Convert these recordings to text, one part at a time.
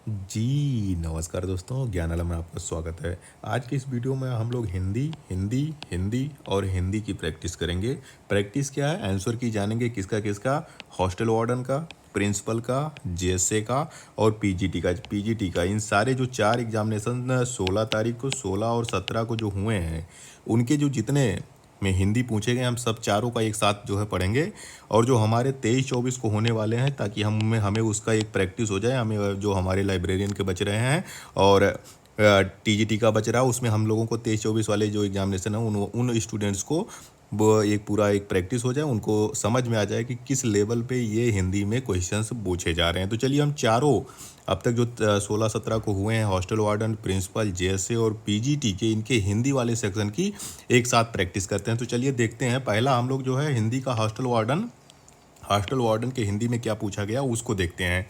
जी, नमस्कार दोस्तों, ज्ञान आलम में आपका स्वागत है। आज की इस वीडियो में हम लोग हिंदी, हिंदी, हिंदी और हिंदी की प्रैक्टिस करेंगे। प्रैक्टिस क्या है? आंसर की जानेंगे किसका? हॉस्टल वार्डन का, प्रिंसिपल का, जेएसए का और पीजीटी का। इन सारे जो 4 एग्जामिनेशन 16 तारीख को, 16 और 17 को जो हुए हैं, उनके जो जितने में हिंदी पूछे गए, हम सब चारों का एक साथ जो है पढ़ेंगे। और जो हमारे 23-24 को होने वाले हैं, ताकि हमें हमें उसका एक प्रैक्टिस हो जाए, हमें जो हमारे लाइब्रेरियन के बच रहे हैं और टीजीटी का बच रहा है, उसमें हम लोगों को 23-24 वाले जो एग्जामिनेशन है उन स्टूडेंट्स को वो एक पूरा एक प्रैक्टिस हो जाए, उनको समझ में आ जाए कि किस लेवल पे ये हिंदी में क्वेश्चंस पूछे जा रहे हैं। तो चलिए हम चारों अब तक जो 16-17 को हुए हैं, हॉस्टल वार्डन, प्रिंसिपल, जेएसए और पीजीटी के, इनके हिंदी वाले सेक्शन की एक साथ प्रैक्टिस करते हैं। तो चलिए देखते हैं। पहला हम लोग जो है हिंदी का हॉस्टल वार्डन के हिंदी में क्या पूछा गया उसको देखते हैं।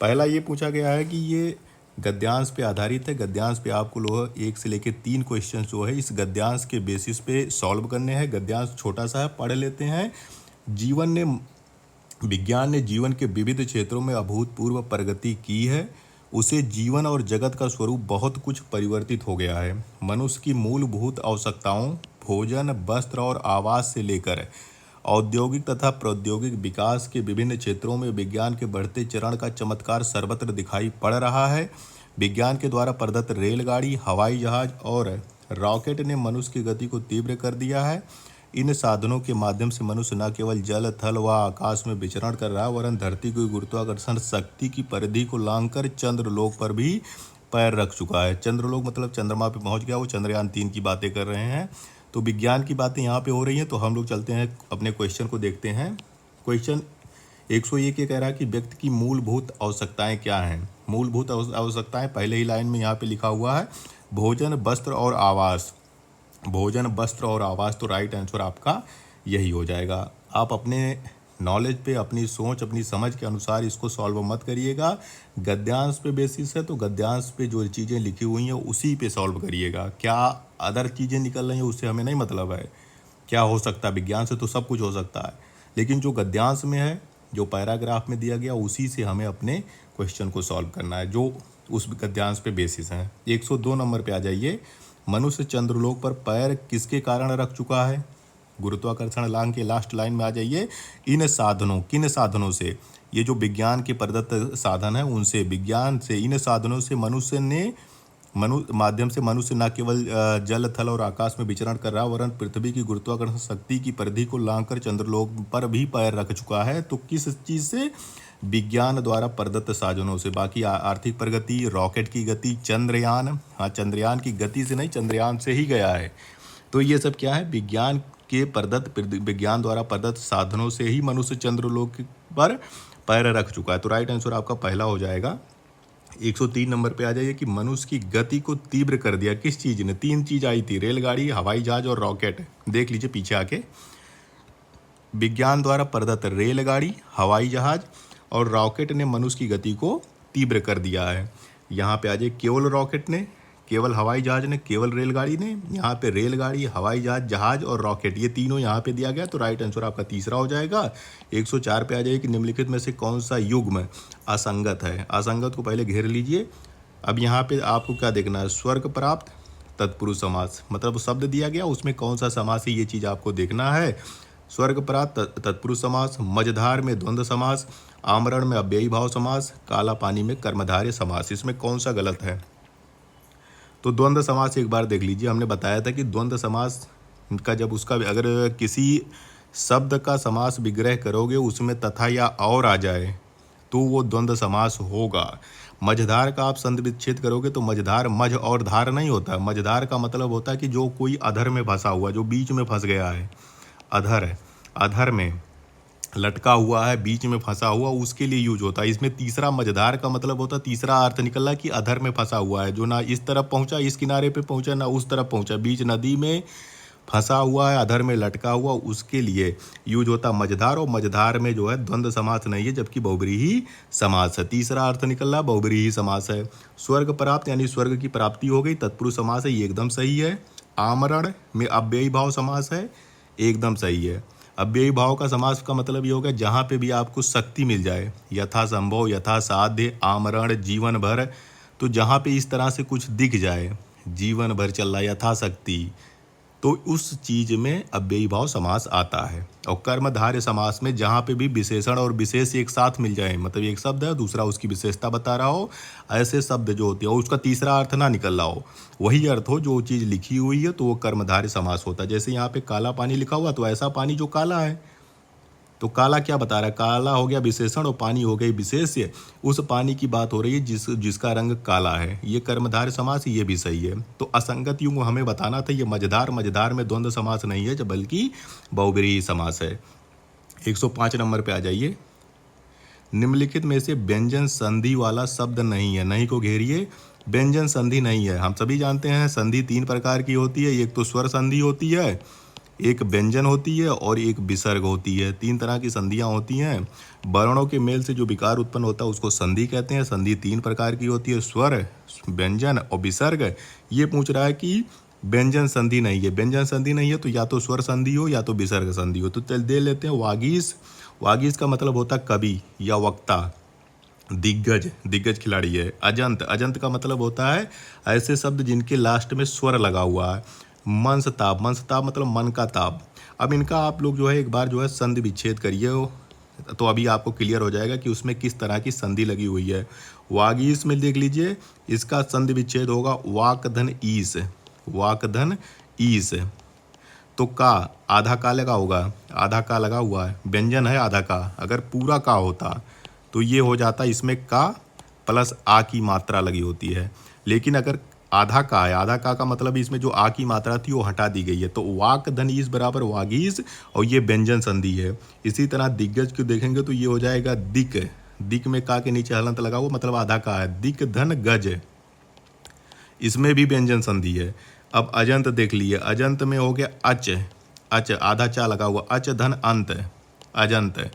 पहला ये पूछा गया है कि ये गद्यांश पे आधारित है। गद्यांश पे आपको लोग 1 से लेकर 3 क्वेश्चन जो है इस गद्यांश के बेसिस पे सॉल्व करने हैं। गद्यांश छोटा सा है, पढ़ लेते हैं। जीवन ने विज्ञान ने जीवन के विविध क्षेत्रों में अभूतपूर्व प्रगति की है। उसे जीवन और जगत का स्वरूप बहुत कुछ परिवर्तित हो गया है। मनुष्य की मूलभूत आवश्यकताओं, भोजन, वस्त्र और आवास से लेकर औद्योगिक तथा प्रौद्योगिक विकास के विभिन्न क्षेत्रों में विज्ञान के बढ़ते चरण का चमत्कार सर्वत्र दिखाई पड़ रहा है। विज्ञान के द्वारा प्रदत्त रेलगाड़ी, हवाई जहाज और रॉकेट ने मनुष्य की गति को तीव्र कर दिया है। इन साधनों के माध्यम से मनुष्य न केवल जल, थल व आकाश में विचरण कर रहा है, वरन धरती की गुरुत्वाकर्षण शक्ति की परिधि को लांघकर चंद्रलोक पर भी पैर रख चुका है। चंद्रलोक मतलब चंद्रमा पे पहुंच गया। वो चंद्रयान 3 की बातें कर रहे हैं। तो विज्ञान की बातें यहाँ पे हो रही हैं। तो हम लोग चलते हैं, अपने क्वेश्चन को देखते हैं। क्वेश्चन 101 ये कह रहा है कि व्यक्ति की मूलभूत आवश्यकताएं क्या हैं। मूलभूत आवश्यकताएं पहले ही लाइन में यहाँ पे लिखा हुआ है, भोजन, वस्त्र और आवास। भोजन, वस्त्र और आवास, तो राइट आंसर आपका यही हो जाएगा। आप अपने नॉलेज पे, अपनी सोच, अपनी समझ के अनुसार इसको सॉल्व मत करिएगा। गद्यांश पे बेसिस है, तो गद्यांश पे जो चीज़ें लिखी हुई हैं उसी पे सॉल्व करिएगा। क्या अदर चीज़ें निकल रही हैं उससे हमें नहीं मतलब है। क्या हो सकता है, विज्ञान से तो सब कुछ हो सकता है, लेकिन जो गद्यांश में है, जो पैराग्राफ में दिया गया, उसी से हमें अपने क्वेश्चन को सॉल्व करना है, जो उस गद्यांश पे बेसिस है। 102 नंबर पे आ जाइए। मनुष्य चंद्रलोक पर पैर किसके कारण रख चुका है? गुरुत्वाकर्षण लांग के लास्ट लाइन में आ जाइए। किन साधनों से? ये जो विज्ञान के प्रदत्त साधन है उनसे, विज्ञान से, इन साधनों से मनुष्य ने माध्यम से मनुष्य न केवल जल, थल और आकाश में विचरण कर रहा, वरन पृथ्वी की गुरुत्वाकर्षण शक्ति की परिधि को लांघकर चंद्रलोक पर भी पैर रख चुका है। तो किस चीज से? विज्ञान द्वारा प्रदत्त साधनों से। बाकी आर्थिक प्रगति, रॉकेट की गति, चंद्रयान, हाँ चंद्रयान की गति से नहीं, चंद्रयान से ही गया है। तो ये सब क्या है? विज्ञान द्वारा प्रदत्त साधनों से ही मनुष्य चंद्रलोक पर पैर रख चुका है। तो राइट आंसर आपका पहला हो जाएगा। 103 नंबर पे आ जाइए कि मनुष्य की गति को तीव्र कर दिया किस चीज ने? 3 चीज आई थी, रेलगाड़ी, हवाई जहाज और रॉकेट। देख लीजिए पीछे आके। विज्ञान द्वारा प्रदत्त रेलगाड़ी, हवाई जहाज और रॉकेट ने मनुष्य की गति को तीव्र कर दिया है। यहाँ पे आ जाइए, केवल रॉकेट ने, केवल हवाई जहाज ने, केवल रेलगाड़ी ने। यहाँ पे रेलगाड़ी, हवाई जहाज और रॉकेट, ये तीनों यहाँ पे दिया गया। तो राइट आंसर आपका तीसरा हो जाएगा। 104 पे आ जाइए कि निम्नलिखित में से कौन सा युग्म असंगत है। असंगत को पहले घेर लीजिए। अब यहाँ पे आपको क्या देखना है? स्वर्ग प्राप्त, तत्पुरुष समास, मतलब शब्द दिया गया उसमें कौन सा समास है, ये चीज़ आपको देखना है। स्वर्ग प्राप्त तत्पुरुष समास, मझधार में द्वंद्व समास, आमरण में अव्ययी भाव समास, काला पानी में कर्मधारय समास, इसमें कौन सा गलत है? तो द्वंद्व समास एक बार देख लीजिए। हमने बताया था कि द्वंद्व समास का जब उसका अगर किसी शब्द का समास विग्रह करोगे, उसमें तथा या और आ जाए तो वो द्वंद्व समास होगा। मझधार का आप संधि विच्छेद करोगे तो मझधार मझ और धार नहीं होता। मझधार का मतलब होता है कि जो कोई अधर में फंसा हुआ, जो बीच में फंस गया है, अधर, अधर में लटका हुआ है, बीच में फंसा हुआ, उसके लिए यूज होता है। इसमें तीसरा मझधार का मतलब होता है, तीसरा अर्थ निकला कि अधर में फंसा हुआ है, जो ना इस तरफ पहुंचा, इस किनारे पे पहुंचा, ना उस तरफ पहुंचा, बीच नदी में फंसा हुआ है, अधर में लटका हुआ, उसके लिए यूज होता मझधार। और मझधार में जो है द्वंद्व समास नहीं है, जबकि बहुब्रीहि समास है। तीसरा अर्थ निकला बहुब्रीहि समास है। स्वर्ग प्राप्त यानी स्वर्ग की प्राप्ति हो गई, तत्पुरुष समास है, ये एकदम सही है। आमरण में अव्ययी भाव समास है, एकदम सही है। अव्ययी भाव का समास का मतलब ये होगा जहाँ पे भी आपको शक्ति मिल जाए, यथा संभव, यथा साध्य, आमरण, जीवन भर। तो जहाँ पे इस तरह से कुछ दिख जाए, जीवन भर चल रहा, यथाशक्ति, तो उस चीज में अव्ययी भाव समास आता है। और कर्मधारय समास में जहाँ पे भी विशेषण और विशेष एक साथ मिल जाए, मतलब एक शब्द है दूसरा उसकी विशेषता बता रहा हो, ऐसे शब्द जो होते हैं और उसका तीसरा अर्थ ना निकल रहा हो, वही अर्थ हो जो चीज़ लिखी हुई है, तो वो कर्मधारय समास होता है। जैसे यहाँ पे काला पानी लिखा हुआ, तो ऐसा पानी जो काला है, तो काला क्या बता रहा है, काला हो गया विशेषण और पानी हो गई विशेष्य। उस पानी की बात हो रही है जिसका रंग काला है, ये कर्मधारय समास, ये भी सही है। तो असंगत युग्म हमें बताना था, ये मझधार, मझधार में द्वंद्व समास नहीं है बल्कि बहुब्रीहि समास है। 105 नंबर पे आ जाइए। निम्नलिखित में से व्यंजन संधि वाला शब्द नहीं है, नहीं को घेरिए, व्यंजन संधि नहीं है। हम सभी जानते हैं संधि 3 प्रकार की होती है, एक तो स्वर संधि होती है, एक व्यंजन होती है और एक विसर्ग होती है। 3 तरह की संधियां होती हैं। वर्णों के मेल से जो विकार उत्पन्न होता है उसको संधि कहते हैं। संधि 3 प्रकार की होती है, स्वर, व्यंजन और विसर्ग। ये पूछ रहा है कि व्यंजन संधि नहीं है, व्यंजन संधि नहीं है तो या तो स्वर संधि हो या तो विसर्ग संधि हो। तो चल दे लेते हैं वागीश। वागीश का मतलब होता है कवि या वक्ता। दिग्गज, दिग्गज खिलाड़ी है। अजंत, अजंत का मतलब होता है ऐसे शब्द जिनके लास्ट में स्वर लगा हुआ है। मंसताप, मंसताप मतलब मन का ताप। अब इनका आप लोग जो है एक बार जो है संधि विच्छेद करिए, तो अभी आपको क्लियर हो जाएगा कि उसमें किस तरह की संधि लगी हुई है। वागीश में देख लीजिए, इसका संधि विच्छेद होगा वाक धन ईस, वाक धन ईस। तो का, आधा का लगा होगा, आधा का लगा हुआ है, व्यंजन है आधा का। अगर पूरा का होता तो ये हो जाता, इसमें का प्लस आ की मात्रा लगी होती है। लेकिन अगर आधा का है, आधा का मतलब इसमें जो आ की मात्रा थी वो हटा दी गई है, तो वाक धनीस बराबर वागीस, और ये व्यंजन संधि है। इसी तरह दिग्गज को देखेंगे तो ये हो जाएगा दिक, दिक में का के नीचे हलंत लगा हुआ मतलब आधा का है, दिक धन गज, इसमें भी व्यंजन संधि है। अब अजंत देख लिए, अजंत में हो गया अच, अच आधा चा लगा हुआ, अच धन अंत, अजंत,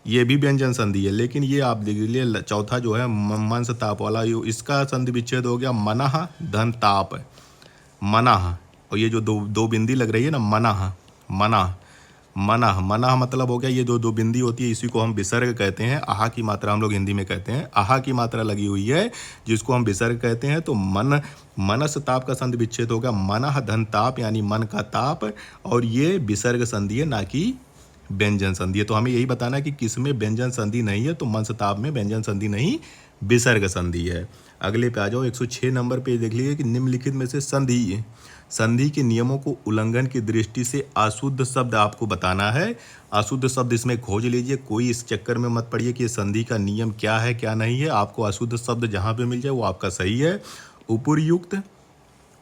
ये भी व्यंजन संधि है। लेकिन ये आप देख लीजिए चौथा जो है मंस ताप वाला, इसका संधि विच्छेद हो गया मनः धन ताप, मनः। और ये जो दो बिंदी लग रही है ना, मनः, मनः, मनः, मनः मतलब हो गया ये जो दो बिंदी होती है, इसी को हम विसर्ग कहते हैं। आहा की मात्रा हम लोग हिंदी में कहते हैं, आहा की मात्रा लगी हुई है जिसको हम विसर्ग कहते हैं। तो मन, मनस ताप का संधि विच्छेद हो गया मनः धन ताप, यानी मन का ताप, और ये विसर्ग संधि है ना कि व्यंजन संधि है। तो हमें यही बताना है कि किसमें व्यंजन संधि नहीं है, तो मंसताप में व्यंजन संधि नहीं, विसर्ग संधि है। अगले पे आ जाओ, 106 नंबर पे देख लीजिए कि निम्नलिखित में से संधि, संधि के नियमों को उल्लंघन की दृष्टि से अशुद्ध शब्द आपको बताना है। अशुद्ध शब्द इसमें खोज लीजिए, कोई इस चक्कर में मत पड़िए कि संधि का नियम क्या है क्या नहीं है। आपको अशुद्ध शब्द जहाँ पे मिल जाए वो आपका सही है। उपर्युक्त,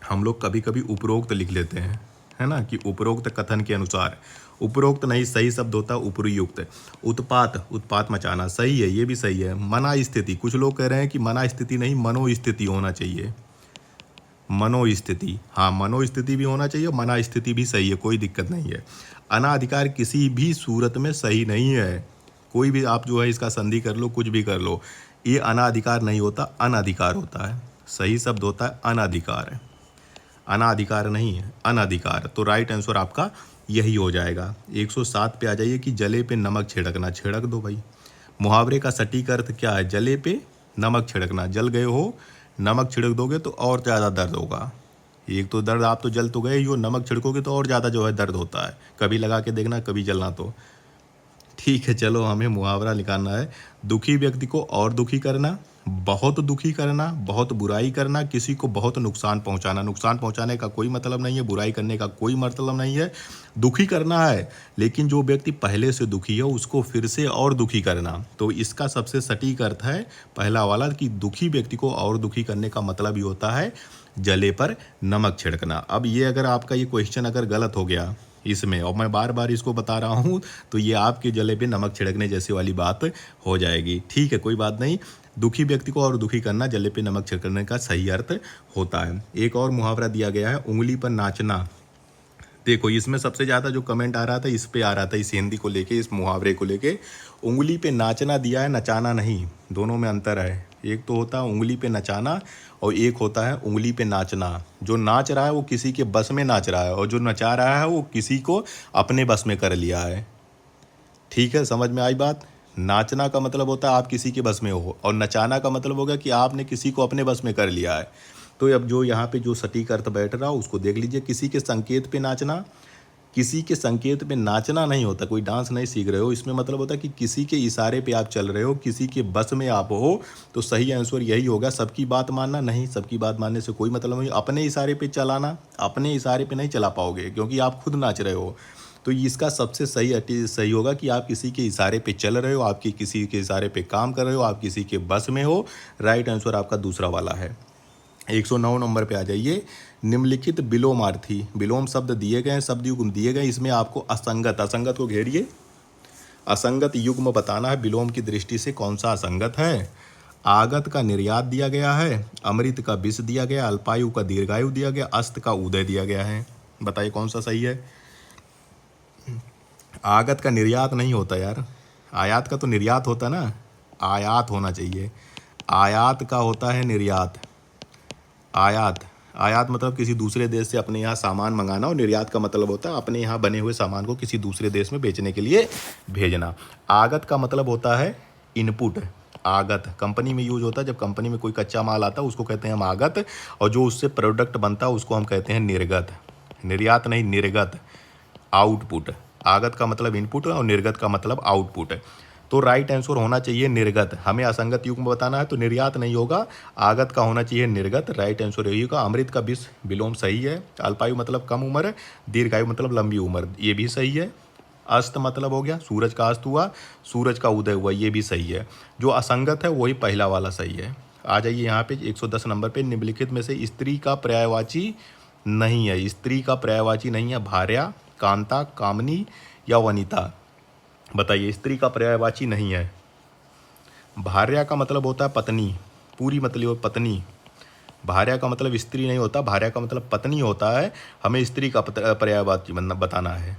हम लोग कभी कभी उपरोक्त लिख लेते हैं, है ना, कि उपरोक्त कथन के अनुसार। उपरोक्त नहीं, सही शब्द होता है उपर्युक्त। उत्पात, उत्पात मचाना, सही है, ये भी सही है। मना स्थिति, कुछ लोग कह रहे हैं कि मना स्थिति नहीं, मनोस्थिति होना चाहिए, मनोस्थिति, हाँ मनोस्थिति भी होना चाहिए, मना स्थिति भी सही है, कोई दिक्कत नहीं है। अनाधिकार किसी भी सूरत में सही नहीं है, कोई भी आप जो है इसका संधि कर लो, कुछ भी कर लो, ये अनाधिकार नहीं होता, अनाधिकार होता है। सही शब्द होता है अनाधिकार, अनाधिकार नहीं है, अनाधिकार। तो राइट आंसर आपका यही हो जाएगा। 107 पे आ जाइए कि जले पे नमक छिड़कना, छिड़क दो भाई। मुहावरे का सटीक अर्थ क्या है, जले पे नमक छिड़कना, जल गए हो, नमक छिड़क दोगे तो और ज़्यादा दर्द होगा। एक तो दर्द, आप तो जल तो गए ही हो, नमक छिड़कोगे तो और ज़्यादा जो है दर्द होता है। कभी लगा के देखना, कभी जलना तो ठीक है। चलो हमें मुहावरा निकालना है। दुखी व्यक्ति को और दुखी करना, बहुत दुखी करना, बहुत बुराई करना, किसी को बहुत नुकसान पहुंचाना। नुकसान पहुंचाने का कोई मतलब नहीं है, बुराई करने का कोई मतलब नहीं है, दुखी करना है। लेकिन जो व्यक्ति पहले से दुखी है उसको फिर से और दुखी करना। तो इसका सबसे सटीक अर्थ है पहला वाला, कि दुखी व्यक्ति को और दुखी करने का मतलब ही होता है जले पर नमक छिड़कना। अब ये अगर आपका ये क्वेश्चन अगर गलत हो गया इसमें, और मैं बार बार इसको बता रहा हूँ, तो ये आपके जले पे नमक छिड़कने जैसी वाली बात हो जाएगी। ठीक है, कोई बात नहीं। दुखी व्यक्ति को और दुखी करना जले पे नमक छिड़कने का सही अर्थ होता है। एक और मुहावरा दिया गया है, उंगली पर नाचना। देखो इसमें सबसे ज़्यादा जो कमेंट आ रहा था इस पे आ रहा था, इस हिंदी को लेके, इस मुहावरे को लेके। उंगली पे नाचना दिया है, नचाना नहीं, दोनों में अंतर है। एक तो होता है उंगली पे नचाना और एक होता है उंगली पे नाचना। जो नाच रहा है वो किसी के बस में नाच रहा है, और जो नचा रहा है वो किसी को अपने बस में कर लिया है। ठीक है, समझ में आई बात। नाचना का मतलब होता है आप किसी के बस में हो, और नचाना का मतलब होगा कि आपने किसी को अपने बस में कर लिया है। तो अब जो यहाँ पे जो सटीक अर्थ बैठ रहा उसको देख लीजिए। किसी के संकेत पे नाचना, किसी के संकेत पे नाचना नहीं होता, कोई डांस नहीं सीख रहे हो। इसमें मतलब होता है कि किसी के इशारे पे आप चल रहे हो, किसी के बस में आप हो। तो सही आंसर यही होगा। सबकी बात मानना नहीं, सबकी बात मानने से कोई मतलब नहीं। अपने इशारे पे चलाना, अपने इशारे पे नहीं चला पाओगे क्योंकि आप खुद नाच रहे हो। तो इसका सबसे सही होगा कि आप किसी के इशारे पे चल रहे हो, आपकी किसी के इशारे पे काम कर रहे हो, आप किसी के बस में हो। राइट आंसर आपका दूसरा वाला है। 109 नंबर पे आ जाइए। निम्नलिखित विलोमार्थी, विलोम शब्द दिए गए हैं, शब्द युग्म दिए गए, इसमें आपको असंगत, असंगत को घेरिए। असंगत युग्म बताना है विलोम की दृष्टि से कौन सा असंगत है। आगत का निर्यात दिया गया है, अमृत का विष दिया गया, अल्पायु का दीर्घायु दिया गया, अस्त का उदय दिया गया है। बताइए कौन सा सही है। आगत का निर्यात नहीं होता यार, आयात का तो निर्यात होता ना, आयात होना चाहिए। आयात का होता है निर्यात। आयात, आयात मतलब किसी दूसरे देश से अपने यहाँ सामान मंगाना, और निर्यात का मतलब होता है अपने यहाँ बने हुए सामान को किसी दूसरे देश में बेचने के लिए भेजना। आगत का मतलब होता है इनपुट। आगत कंपनी में यूज होता है, जब कंपनी में कोई कच्चा माल आता है उसको कहते हैं हम आगत, और जो उससे प्रोडक्ट बनता है उसको हम कहते हैं निर्गत। निर्यात नहीं, निर्गत, आउटपुट। आगत का मतलब इनपुट और निर्गत का मतलब आउटपुट। तो राइट आंसर होना चाहिए निर्गत। हमें असंगत युग्म बताना है तो निर्यात नहीं होगा, आगत का होना चाहिए निर्गत। राइट आंसर यही होगा। अमृत का विष विलोम सही है। अल्पायु मतलब कम उम्र, दीर्घायु मतलब लंबी उम्र, ये भी सही है। अस्त मतलब हो गया सूरज का अस्त हुआ, सूरज का उदय हुआ, ये भी सही है। जो असंगत है वही पहला वाला सही है। आ जाइए यहाँ पे 110 नंबर पे। निम्नलिखित में से स्त्री का पर्यायवाची नहीं है, स्त्री का पर्यायवाची नहीं है। भार्या, कांता, कामनी या वनिता। बताइए, स्त्री का पर्यायवाची नहीं है। भार्या का मतलब होता है पत्नी, पूरी मतलब पत्नी। भार्या का मतलब स्त्री नहीं होता, भार्या का मतलब पत्नी होता है। हमें स्त्री का पर्यायवाची बताना है।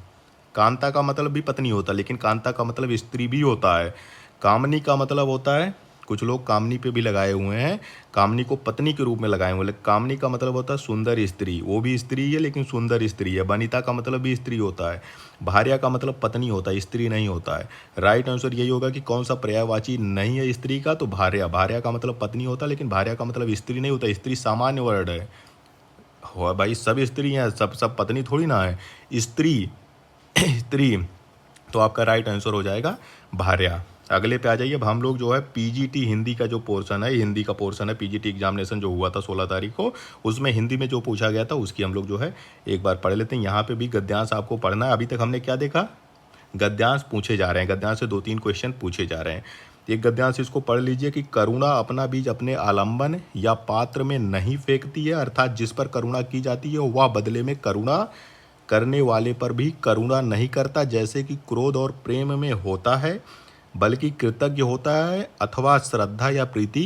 कांता का मतलब भी पत्नी होता है, लेकिन कांता का मतलब स्त्री भी होता है। कामनी का मतलब होता है, कुछ लोग कामनी पे भी लगाए हुए हैं, कामनी को पत्नी के रूप में लगाए हुए हैं। कामनी का मतलब होता है सुंदर स्त्री, वो भी स्त्री है लेकिन सुंदर स्त्री है। वनिता का मतलब भी स्त्री होता है। भार्या का मतलब पत्नी होता है, स्त्री नहीं होता है। राइट आंसर यही होगा कि कौन सा पर्यायवाची नहीं है स्त्री का, तो भार्या। भार्या का मतलब पत्नी होता है, लेकिन भार्या का मतलब स्त्री नहीं होता। स्त्री सामान्य वर्ड है। हो भाई, सब स्त्री हैं, सब पत्नी थोड़ी ना है। स्त्री स्त्री। तो आपका राइट आंसर हो जाएगा भार्या। अगले पे आ जाइए। अब हम लोग जो है पीजीटी हिंदी का जो पोर्शन है, हिंदी का पोर्शन है, पीजीटी एग्जामिनेशन जो हुआ था 16 तारीख को, उसमें हिंदी में जो पूछा गया था उसकी हम लोग जो है एक बार पढ़ लेते हैं। यहाँ पे भी गद्यांश आपको पढ़ना है। अभी तक हमने क्या देखा, गद्यांश पूछे जा रहे हैं, गद्यांश से 2-3 क्वेश्चन पूछे जा रहे हैं। एक गद्यांश इसको पढ़ लीजिए कि करुणा अपना बीज अपने आलंबन या पात्र में नहीं फेंकती है, अर्थात जिस पर करुणा की जाती है वह बदले में करुणा करने वाले पर भी करुणा नहीं करता, जैसे कि क्रोध और प्रेम में होता है, बल्कि कृतज्ञ होता है अथवा श्रद्धा या प्रीति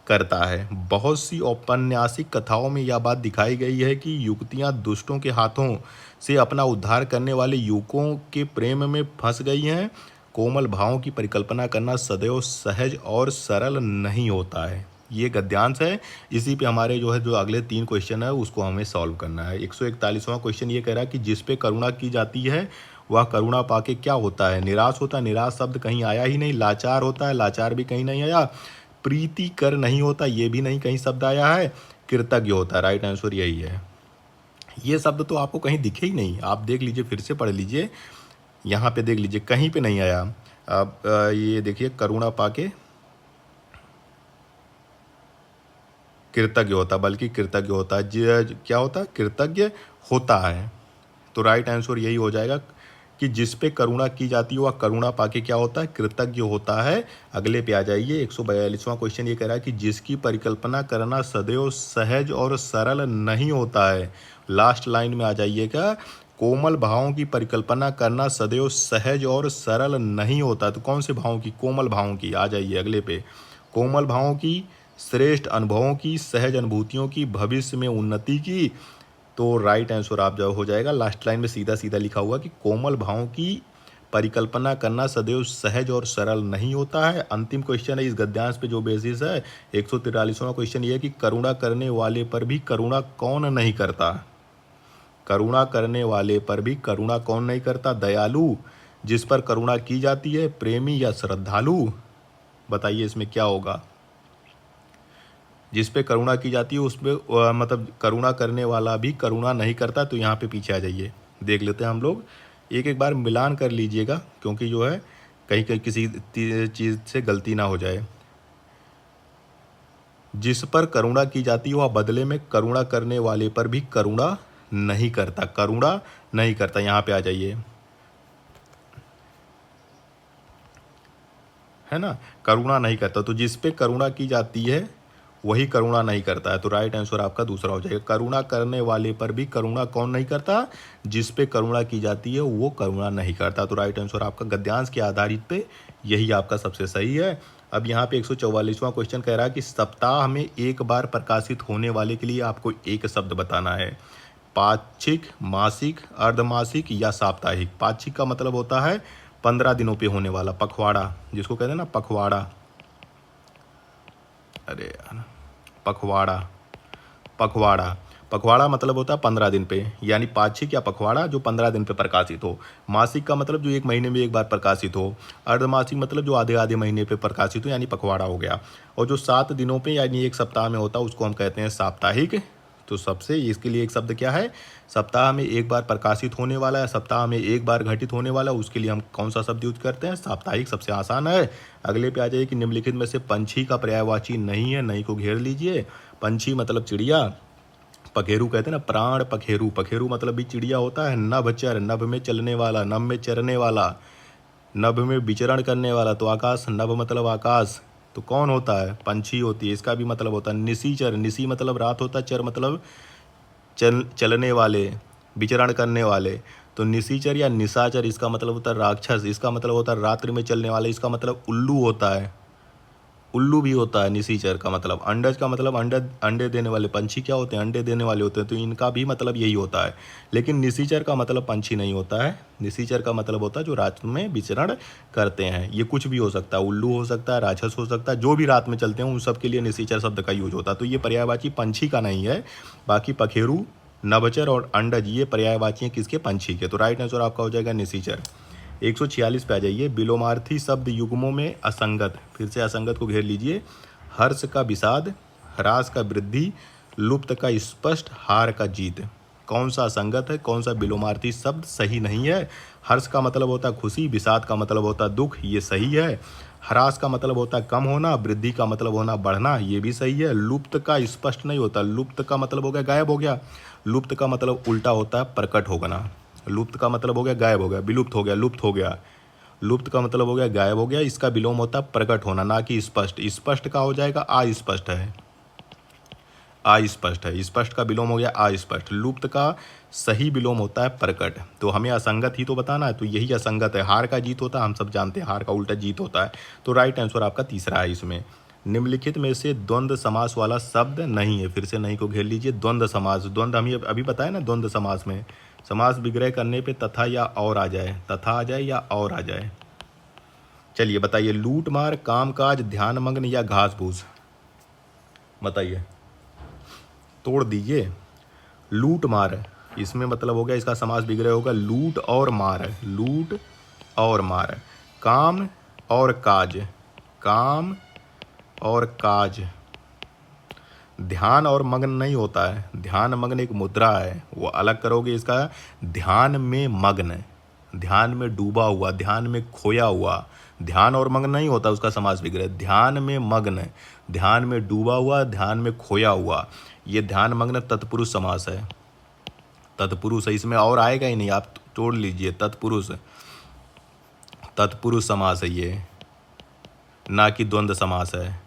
करता है। बहुत सी औपन्यासिक कथाओं में यह बात दिखाई गई है कि युवतियां दुष्टों के हाथों से अपना उद्धार करने वाले युवकों के प्रेम में फंस गई हैं। कोमल भावों की परिकल्पना करना सदैव सहज और सरल नहीं होता है। ये गद्यांश है। इसी पे हमारे जो है जो अगले 3 क्वेश्चन है उसको हमें सॉल्व करना है। 141वां क्वेश्चन ये कह रहा है कि जिस पे करुणा की जाती है वह करुणा पाके क्या होता है। निराश होता है, निराश शब्द कहीं आया ही नहीं। लाचार होता है, लाचार भी कहीं नहीं आया। प्रीति कर नहीं होता, ये भी नहीं कहीं शब्द आया है। कृतज्ञ होता है। राइट आंसर यही है। ये शब्द तो आपको कहीं दिखे ही नहीं, आप देख लीजिए, फिर से पढ़ लीजिए, यहाँ पे देख लीजिए, कहीं पे नहीं आया। अब ये देखिए, करुणा पाके कृतज्ञ होता, बल्कि कृतज्ञ होता है। क्या होता है, कृतज्ञ होता है। तो राइट आंसर यही हो जाएगा कि जिस पे करुणा की जाती है वह करुणा पाके क्या होता है, कृतज्ञ होता है। अगले पे आ जाइए। 142वां क्वेश्चन ये कह रहा है कि जिसकी परिकल्पना करना सदैव सहज और सरल नहीं होता है। लास्ट लाइन में आ जाइएगा। कोमल भावों की परिकल्पना करना सदैव सहज और सरल नहीं होता। तो कौन से भावों की, कोमल भावों की। आ जाइए अगले पे। कोमल भावों की, श्रेष्ठ अनुभवों की, सहज अनुभूतियों की, भविष्य में उन्नति की। तो राइट आंसर आप जो हो जाएगा, लास्ट लाइन में सीधा सीधा लिखा हुआ कि कोमल भावों की परिकल्पना करना सदैव सहज और सरल नहीं होता है। अंतिम क्वेश्चन है इस गद्यांश पे जो बेसिस है। 143वां क्वेश्चन ये है कि करुणा करने वाले पर भी करुणा कौन नहीं करता। करुणा करने वाले पर भी करुणा कौन नहीं करता। दयालु, जिस पर करुणा की जाती है, प्रेमी या श्रद्धालु? बताइए इसमें क्या होगा। जिस पे करुणा की जाती है उस पे मतलब करुणा करने वाला भी करुणा नहीं करता, तो यहाँ पे पीछे आ जाइए, देख लेते हैं हम लोग। एक एक बार मिलान कर लीजिएगा, क्योंकि जो है कहीं कहीं किसी चीज़ से गलती ना हो जाए। जिस पर करुणा की जाती है वह बदले में करुणा करने वाले पर भी करुणा नहीं करता, करुणा नहीं करता, यहाँ पे आ जाइए, है ना, करुणा नहीं करता। तो जिस पे करुणा की जाती है वही करुणा नहीं करता है, तो राइट आंसर आपका दूसरा हो जाएगा। करुणा करने वाले पर भी करुणा कौन नहीं करता? जिस पे करुणा की जाती है वो करुणा नहीं करता, तो राइट आंसर आपका गद्यांश के आधारित पे यही आपका सबसे सही है। अब यहाँ पे 144वां क्वेश्चन कह रहा है कि सप्ताह में एक बार प्रकाशित होने वाले के लिए आपको एक शब्द बताना है। पाक्षिक, मासिक, अर्धमासिक या साप्ताहिक। पाक्षिक का मतलब होता है 15 दिनों पे होने वाला, पखवाड़ा जिसको कहते हैं ना, पखवाड़ा, अरे यार, पखवाड़ा, पखवाड़ा, पखवाड़ा मतलब होता है 15 दिन पे, यानी पाक्षिक या पखवाड़ा जो 15 दिन पे प्रकाशित हो। मासिक का मतलब जो 1 महीने में एक बार प्रकाशित हो। अर्धमासिक मतलब जो आधे आधे महीने पे प्रकाशित हो, यानी पखवाड़ा हो गया। और जो 7 दिनों पे यानी एक सप्ताह में होता है उसको हम कहते हैं साप्ताहिक। तो सबसे इसके लिए एक शब्द क्या है? सप्ताह में एक बार प्रकाशित होने वाला है, सप्ताह में एक बार घटित होने वाला, उसके लिए हम कौन सा शब्द यूज करते हैं? साप्ताहिक, सबसे आसान है। अगले पे आ जाइए कि निम्नलिखित में से पंछी का पर्यायवाची नहीं है, नहीं को घेर लीजिए। पंछी मतलब चिड़िया, पखेरू कहते हैं ना, प्राण पखेरू, पखेरू मतलब भी चिड़िया होता है। नभचर, नभ में चलने वाला, नभ में चरने वाला, नभ में विचरण करने वाला, तो आकाश, नभ मतलब आकाश, तो कौन होता है? पंछी होती है। इसका भी मतलब होता है निशिचर, निशी मतलब रात होता है, चर मतलब चलने वाले, विचरण करने वाले, तो निशिचर या निशाचर इसका मतलब होता है राक्षस, इसका मतलब होता है रात्रि में चलने वाले, इसका मतलब उल्लू होता है, उल्लू भी होता है निशाचर का मतलब। अंडज का मतलब अंडे देने वाले पंछी क्या होते हैं? अंडे देने वाले होते हैं, तो इनका भी मतलब यही होता है। लेकिन निशाचर का मतलब पंछी नहीं होता है, निशाचर का मतलब होता है जो रात में विचरण करते हैं। ये कुछ भी हो सकता है, उल्लू हो सकता है, राक्षस हो सकता है, जो भी रात में चलते हैं उन सब के लिए निशाचर शब्द का यूज होता है। तो ये पर्यायवाची पंछी का नहीं है। बाकी पखेरू, नभचर और अंडज ये पर्यायवाची हैं किसके? पंछी के। तो राइट आंसर आपका हो जाएगा निशाचर। 146 पे आ जाइए। विलोमार्थी शब्द युग्मों में असंगत, फिर से असंगत को घेर लीजिए। हर्ष का विषाद, ह्रास का वृद्धि, लुप्त का स्पष्ट, हार का जीत। कौन सा असंगत है? कौन सा विलोमार्थी शब्द सही नहीं है? हर्ष का मतलब होता है खुशी, विषाद का मतलब होता है दुख, ये सही है। ह्रास का मतलब होता है कम होना, वृद्धि का मतलब होना बढ़ना, ये भी सही है। लुप्त का स्पष्ट नहीं होता, लुप्त का मतलब हो गया गायब हो गया, लुप्त का मतलब उल्टा होता है प्रकट होना। लुप्त का मतलब हो गया गायब हो गया, विलुप्त हो गया, लुप्त हो गया। लुप्त का मतलब हो गया गायब हो गया, इसका विलोम होता है प्रकट होना, ना कि स्पष्ट। स्पष्ट का हो जाएगा अस्पष्ट है, अस्पष्ट है, स्पष्ट का विलोम हो गया अस्पष्ट। लुप्त का सही विलोम होता है प्रकट। तो हमें असंगत ही तो बताना है, तो यही असंगत है। हार का जीत होता है, हम सब जानते हैं, हार का उल्टा जीत होता है। तो राइट आंसर आपका तीसरा है इसमें। निम्नलिखित में से द्वंद्व समास वाला शब्द नहीं है, फिर से नहीं को घेर लीजिए। द्वंद्व समास, द्वंद्व हमें अभी बताया ना, द्वंद्व समास में समास विग्रह करने पे तथा या और आ जाए, तथा आ जाए या और आ जाए। चलिए बताइए, लूट मार, कामकाज, ध्यान मग्न या घास फूस, बताइए, तोड़ दीजिए। लूट मार, इसमें मतलब हो गया, इसका समास विग्रह होगा लूट और मार, लूट और मार। काम और काज, काम और काज। ध्यान और मग्न नहीं होता है, ध्यान मग्न एक मुद्रा है, वो अलग करोगे इसका। ध्यान में मग्न, ध्यान में डूबा हुआ, ध्यान में खोया हुआ। ध्यान और मग्न नहीं होता उसका समास विग्रह। ध्यान में मग्न, ध्यान में डूबा हुआ, ध्यान में खोया हुआ, ये ध्यान मग्न तत्पुरुष समास है। तत्पुरुष है, इसमें और आएगा ही नहीं, आप तोड़ लीजिए। तत्पुरुष, तत्पुरुष समास है ये, ना कि द्वंद्व समास है।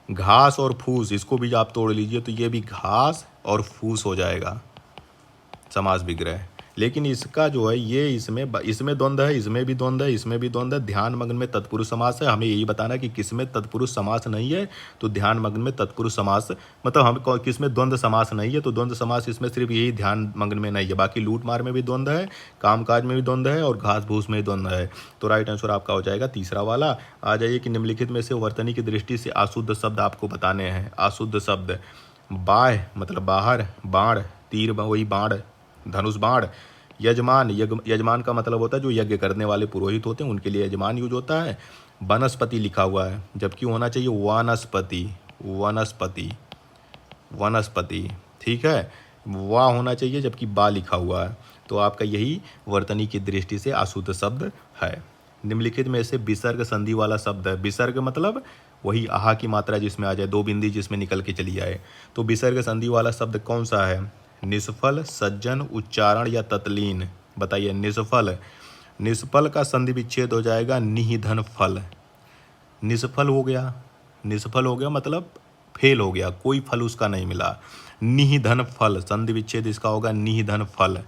घास और फूस, इसको भी आप तोड़ लीजिए, तो ये भी घास और फूस हो जाएगा समास विग्रह। लेकिन इसका जो है ये इसमें द्वंद्व है, इसमें भी द्वंद्व है, इसमें भी द्वंद्व है। ध्यान मग्न में तत्पुरुष समास है, हमें यही बताना है कि किसमें तत्पुरुष समास नहीं है, तो ध्यान मग्न में तत्पुरुष समास, मतलब हम किसमें द्वंद्व समास नहीं है, तो द्वंद्व समास इसमें सिर्फ यही ध्यान मग्न में नहीं है। बाकी लूट मार में भी द्वंद्व है, कामकाज में भी द्वंद्व है, और घास भूस में भी द्वंद्व है। तो राइट आंसर आपका हो जाएगा तीसरा वाला। आ जाइए कि निम्नलिखित में से वर्तनी की दृष्टि से अशुद्ध शब्द आपको बताने हैं। अशुद्ध शब्द, बाह्य मतलब बाहर, बाण, तीर वही बाण, धनुष बाण, यजमान, यजमान का मतलब होता है जो यज्ञ करने वाले पुरोहित होते हैं उनके लिए यजमान यूज होता है। वनस्पति लिखा हुआ है, जबकि होना चाहिए वनस्पति, वनस्पति, वनस्पति, ठीक है। वा होना चाहिए जबकि बा लिखा हुआ है। तो आपका यही वर्तनी की दृष्टि से अशुद्ध शब्द है। निम्नलिखित में से विसर्ग संधि वाला शब्द है। विसर्ग मतलब वही आहा की मात्रा जिसमें आ जाए, दो बिंदी जिसमें निकल के चली जाए। तो विसर्ग संधि वाला शब्द कौन सा है? निष्फल, सज्जन, उच्चारण या तत्लीन? बताइए। निष्फल, निष्फल का संधि विच्छेद हो जाएगा निधन फल। निष्फल हो गया, निष्फल हो गया मतलब फेल हो गया, कोई फल उसका नहीं मिला। निधन फल, संधि विच्छेद इसका होगा निधन फल।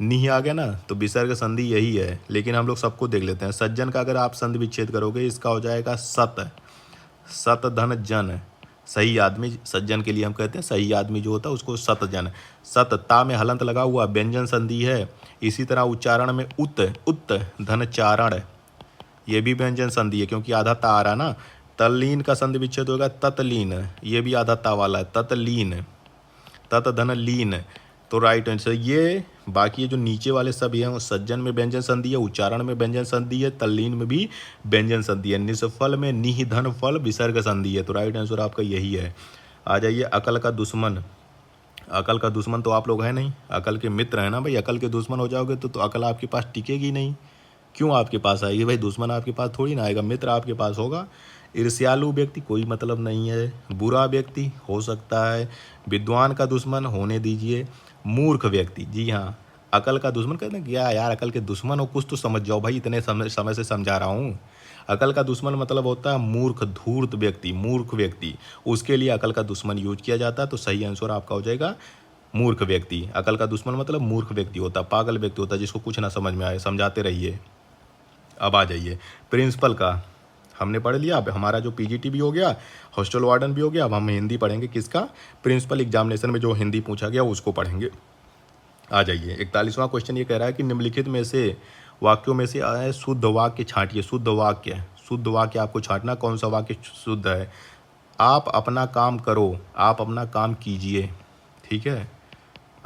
निह आ गया ना, तो विसर्ग संधि यही है, लेकिन हम लोग सबको देख लेते हैं। सज्जन का अगर आप संधि विच्छेद करोगे इसका हो जाएगा सत, सत धन जन, सही आदमी। सज्जन के लिए हम कहते हैं सही आदमी जो होता है उसको सतजन। सत, ता में हलंत लगा हुआ, व्यंजन संधि है। इसी तरह उच्चारण में उत, उत धन चारण, ये भी व्यंजन संधि है क्योंकि आधा ता आ रहा ना। तल्लीन का संधि विच्छेद होगा ततलीन, ये भी आधा ता वाला है, ततलीन, तत धन लीन। तो राइट आंसर ये। बाकी ये जो नीचे वाले सब हैं वो सज्जन में व्यंजन संधि है, उच्चारण में व्यंजन संधि है, तल्लीन में भी व्यंजन संधि है, निष्फल में निह धन फल विसर्ग संधि है। तो राइट आंसर आपका यही है। आ जाइए अकल का दुश्मन। अकल का दुश्मन तो आप लोग हैं नहीं, अकल के मित्र हैं ना भाई। अकल के दुश्मन हो जाओगे तो अकल आपके पास टिकेगी नहीं। क्यों आपके पास आएगी भाई? दुश्मन आपके पास थोड़ी ना आएगा, मित्र आपके पास होगा। ईर्ष्यालु व्यक्ति कोई मतलब नहीं है। बुरा व्यक्ति हो सकता है। विद्वान का दुश्मन होने दीजिए। मूर्ख व्यक्ति, जी हाँ, अकल का दुश्मन। कहते हैं क्या यार अकल के दुश्मन हो, कुछ तो समझ जाओ भाई, इतने समय से समझा रहा हूँ। अकल का दुश्मन मतलब होता है मूर्ख, धूर्त व्यक्ति, मूर्ख व्यक्ति, उसके लिए अकल का दुश्मन यूज किया जाता है। तो सही आंसर आपका हो जाएगा मूर्ख व्यक्ति। अकल का दुश्मन मतलब मूर्ख व्यक्ति होता है, पागल व्यक्ति होता है जिसको कुछ ना समझ में आए। समझाते रहिए। अब आ जाइए प्रिंसिपल का। हमने पढ़ लिया। अब हमारा जो पीजीटी भी हो गया, हॉस्टल वार्डन भी हो गया। अब हम हिंदी पढ़ेंगे किसका? प्रिंसिपल एग्जामिनेशन में जो हिंदी पूछा गया उसको पढ़ेंगे। आ जाइए 41वां क्वेश्चन ये कह रहा है कि निम्नलिखित में से वाक्यों में से आए शुद्ध वाक्य छांटिए। शुद्ध वाक्य, शुद्ध वाक्य आपको छांटना। कौन सा वाक्य शुद्ध है? आप अपना काम करो, आप अपना काम कीजिए, ठीक है।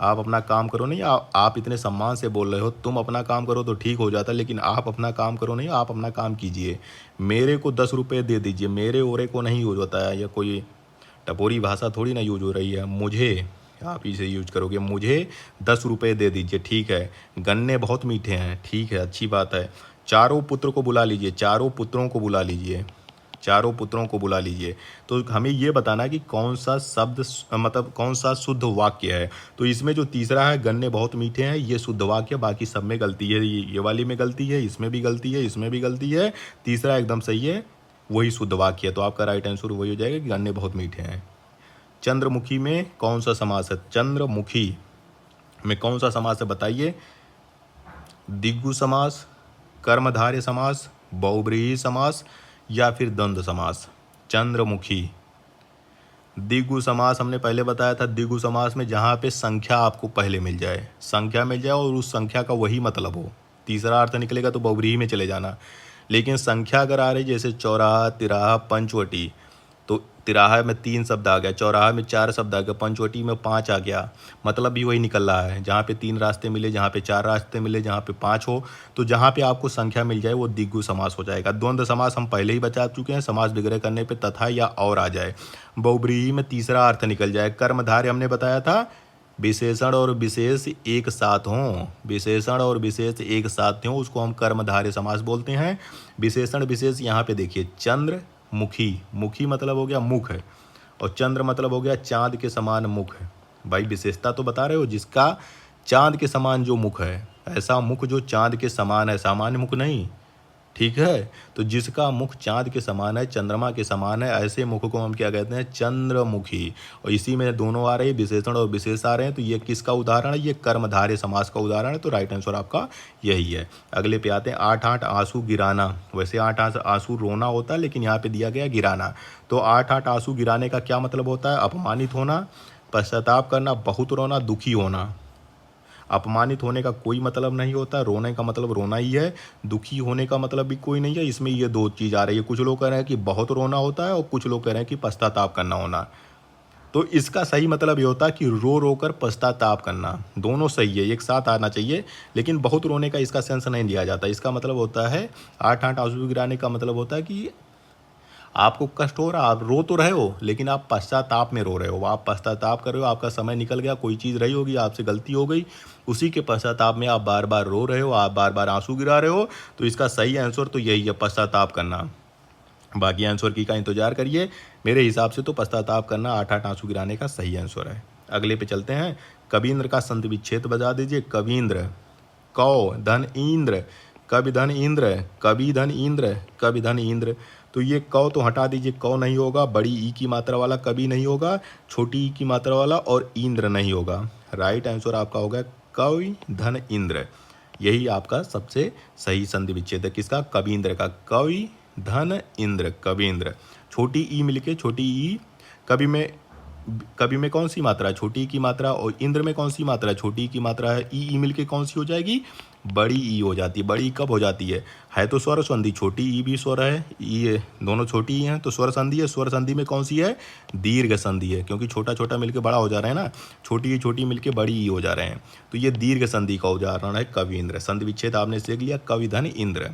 आप अपना काम करो नहीं, आप इतने सम्मान से बोल रहे हो, तुम अपना काम करो तो ठीक हो जाता, लेकिन आप अपना काम करो नहीं, आप अपना काम कीजिए। मेरे को 10 रुपये दे दीजिए, मेरे ओरे को नहीं यूज होता है, या कोई टपोरी भाषा थोड़ी ना यूज हो रही है। मुझे, आप इसे यूज करोगे, मुझे 10 रुपये दे दीजिए, ठीक है। गन्ने बहुत मीठे हैं, ठीक है, अच्छी बात है। चारों पुत्र को बुला लीजिए, चारों पुत्रों को बुला लीजिए, चारों पुत्रों को बुला लीजिए। तो हमें ये बताना है कि कौन सा शब्द मतलब कौन सा शुद्ध वाक्य है। तो इसमें जो तीसरा है गन्ने बहुत मीठे हैं, ये शुद्ध वाक्य। बाकी सब में गलती है, ये वाली में गलती है, इसमें भी गलती है, इसमें भी गलती है। तीसरा एकदम सही है, वही शुद्ध वाक्य है। तो आपका राइट आंसर वही हो जाएगा कि गन्ने बहुत मीठे हैं। चंद्रमुखी में कौन सा समास है? चंद्रमुखी में कौन सा समास है बताइए? दिग्गु समास, कर्मधारय समास, बहुव्रीहि समास या फिर द्वंद्व समास? चंद्रमुखी। दिग्गु समास हमने पहले बताया था। दिग्गु समास में जहाँ पे संख्या आपको पहले मिल जाए, संख्या मिल जाए और उस संख्या का वही मतलब हो। तीसरा अर्थ निकलेगा तो बहुव्रीहि में चले जाना। लेकिन संख्या अगर आ रही जैसे चौराहा, तिराहा, पंचवटी, तो तिराहा में 3 शब्द आ गया, चौराहा में 4 शब्द आ गया, पंचवटी में 5 आ गया, मतलब भी वही निकल रहा है। जहाँ पे 3 रास्ते मिले, जहाँ पे 4 रास्ते मिले, जहाँ पे 5 हो, तो जहाँ पे आपको संख्या मिल जाए वो दिग्गु समास हो जाएगा। द्वंद्व समास हम पहले ही बता चुके हैं, समास विग्रह करने पे तथा या और आ जाए। बहुव्रीहि में तीसरा अर्थ निकल जाए। कर्मधारय हमने बताया था विशेषण और विशेष एक साथ हों, विशेषण और विशेष एक साथ हों उसको हम कर्मधारय समास बोलते हैं। विशेषण विशेष यहाँ पे देखिए, चंद्र मुखी, मुखी मतलब हो गया मुख है, और चंद्र मतलब हो गया चांद के समान मुख है। भाई विशेषता तो बता रहे हो, जिसका चांद के समान जो मुख है, ऐसा मुख जो चांद के समान है, सामान्य मुख नहीं, ठीक है। तो जिसका मुख चांद के समान है, चंद्रमा के समान है, ऐसे मुख को हम क्या कहते हैं? चंद्रमुखी। और इसी में दोनों आ रहे हैं, विशेषण और विशेष आ रहे हैं। तो ये किसका उदाहरण है? ये कर्मधारय समास का उदाहरण है। तो राइट आंसर आपका यही है। अगले पे आते हैं, 8 आंसू गिराना। वैसे 8 आंसू रोना होता है, लेकिन यहाँ पे दिया गया गिराना। तो 8 आंसू गिराने का क्या मतलब होता है? अपमानित होना, पश्चाताप करना, बहुत रोना, दुखी होना। अपमानित होने का कोई मतलब नहीं होता, रोने का मतलब रोना ही है, दुखी होने का मतलब भी कोई नहीं है। इसमें ये 2 चीज़ आ रही है। कुछ लोग कह रहे हैं कि बहुत रोना होता है और कुछ लोग कह रहे हैं कि पश्चाताप करना होना। तो इसका सही मतलब ये होता है कि रो रो कर पश्चाताप करना। दोनों सही है, एक साथ आना चाहिए, लेकिन बहुत रोने का इसका सेंस नहीं लिया जाता। इसका मतलब होता है आठ आठ आंसू गिराने का मतलब होता है कि आपको कष्ट हो रहा, आप रो तो रहे हो लेकिन आप पश्चाताप में रो रहे हो, आप पश्चाताप कर रहे हो, आपका समय निकल गया, कोई चीज़ रही होगी, आपसे गलती हो गई, उसी के पश्चाताप में आप बार बार रो रहे हो, आप बार बार आंसू गिरा रहे हो। तो इसका सही आंसर तो यही है, पश्चाताप करना। बाकी आंसर की का इंतजार करिए। मेरे हिसाब से तो पश्चाताप करना आठ आठ आंसू गिराने का सही आंसर है। अगले पे चलते हैं। कबींद्र का संधि विच्छेद बजा दीजिए। कबींद्र, कौ धन इंद्र, कवि धन इंद्र, कवि धन इंद्र, कवि धन इंद्र। तो ये कौ तो हटा दीजिए, कौ नहीं होगा, बड़ी ई की मात्रा वाला कवि नहीं होगा, छोटी ई की मात्रा वाला और इंद्र नहीं होगा। राइट आंसर आपका होगा कवि धन इंद्र। यही आपका सबसे सही संधि विच्छेद है। किसका? कबींद्र का। कवि धन इंद्र, कबींद्र। छोटी ई मिलके, छोटी ई कवि में कौन सी मात्रा है? छोटी ई की मात्रा। और इंद्र में कौन सी मात्रा है? छोटी ई की मात्रा है। ई मिलके कौन सी हो जाएगी? बड़ी ई हो जाती है। बड़ी ई कब हो जाती है तो स्वर संधि। छोटी ई भी स्वर है, ई दोनों छोटी ई हैं तो स्वर संधि है। स्वर संधि में कौन सी है? दीर्घ संधि है, क्योंकि छोटा छोटा मिलके बड़ा हो जा रहा है ना, छोटी ई छोटी मिलके बड़ी ई हो जा रहे हैं। तो ये दीर्घ संधि का उदाहरण है कवींद्र। संधि विच्छेद आपने सीख लिया, कवि धन इंद्र।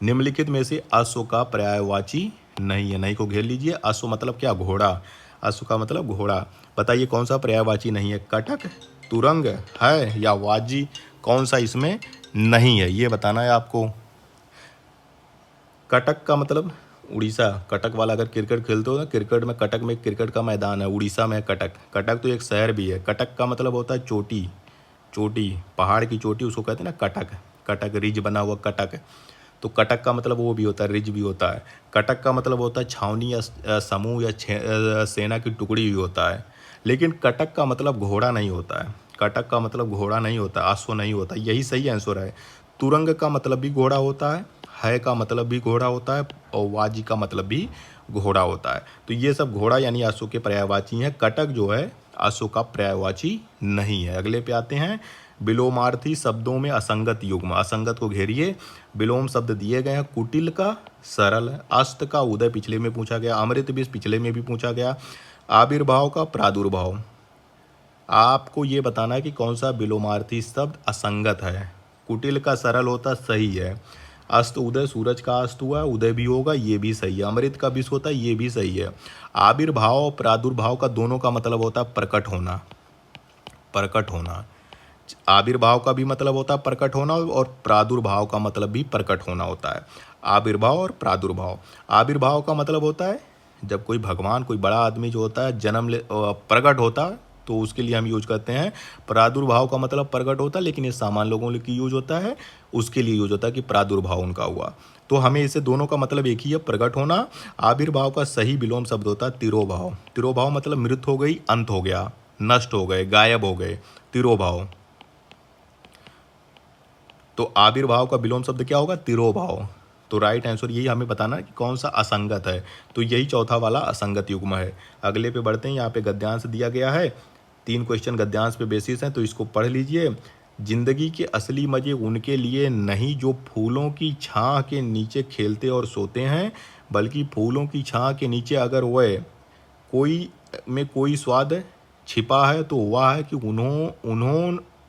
निम्नलिखित में से अश्व का पर्यायवाची नहीं है। नहीं को घेर लीजिए। अश्व मतलब क्या? घोड़ा। अश्व का मतलब घोड़ा। बताइए कौन सा पर्यायवाची नहीं है? कटक, तुरंग है या वाजी? कौन सा इसमें नहीं है ये बताना है आपको। कटक का मतलब उड़ीसा। कटक वाला अगर क्रिकेट खेलते हो ना, क्रिकेट में कटक में क्रिकेट का मैदान है, उड़ीसा में कटक। कटक तो एक शहर भी है। कटक का मतलब होता है चोटी। चोटी, पहाड़ की चोटी, उसको कहते हैं ना कटक। कटक रिज बना हुआ कटक। तो कटक का मतलब वो भी होता है, रिज भी होता है। कटक का मतलब होता है छावनी या समूह या सेना की टुकड़ी भी होता है। लेकिन कटक का मतलब घोड़ा नहीं होता है। कटक का मतलब घोड़ा नहीं होता, अश्व नहीं होता। यही सही आंसर है। तुरंग का मतलब भी घोड़ा होता है का मतलब भी घोड़ा होता है, और वाजी का मतलब भी घोड़ा होता है। तो ये सब घोड़ा यानी अश्व के पर्यायवाची हैं। कटक जो है अश्व का पर्यायवाची नहीं है। अगले पे आते हैं। विलोमार्थी शब्दों में असंगत युग्म। असंगत को घेरिए। विलोम शब्द दिए गए हैं। कुटिल का सरल, अस्त का उदय पिछले में पूछा गया, अमृत विष पिछले में भी पूछा गया, आविर्भाव का प्रादुर्भाव। आपको ये बताना है कि कौन सा विलोमार्थी शब्द असंगत है। कुटिल का सरल होता सही है। अस्त उदय, सूरज का अस्त हुआ, उदय भी होगा, ये भी सही है। अमृत का विष होता है, ये भी सही है। आविर्भाव और प्रादुर्भाव का दोनों का मतलब होता है प्रकट होना। प्रकट होना। आविर्भाव का भी मतलब होता है प्रकट होना, और प्रादुर्भाव का मतलब भी प्रकट होना होता है। आविर्भाव और प्रादुर्भाव। आविर्भाव का मतलब होता है जब कोई भगवान, कोई बड़ा आदमी जो होता है प्रकट होता है, तो उसके लिए हम यूज करते हैं। प्रादुर्भाव का मतलब प्रकट होता है, लेकिन ये सामान्य लोगों के यूज होता है, उसके लिए यूज होता है कि प्रादुर्भाव उनका हुआ। तो हमें इसे दोनों का मतलब एक ही है, प्रकट होना। आविर्भाव का सही विलोम शब्द होता है तिरोभाव। तिरोभाव मतलब मृत हो गई, अंत हो गया, नष्ट हो गए, गायब हो गए, तिरोभाव। तो आविर्भाव का विलोम शब्द क्या होगा? तिरोभाव। तो राइट आंसर यही हमें बताना है कि कौन सा असंगत है। तो यही चौथा वाला असंगत युग्म है। अगले पे बढ़ते हैं। यहाँ पे गद्यांश दिया गया है। 3 क्वेश्चन गद्यांश पे बेसिस हैं, तो इसको पढ़ लीजिए। जिंदगी के असली मजे उनके लिए नहीं जो फूलों की छां के नीचे खेलते और सोते हैं, बल्कि फूलों की छां के नीचे अगर वह कोई स्वाद छिपा है तो वह है कि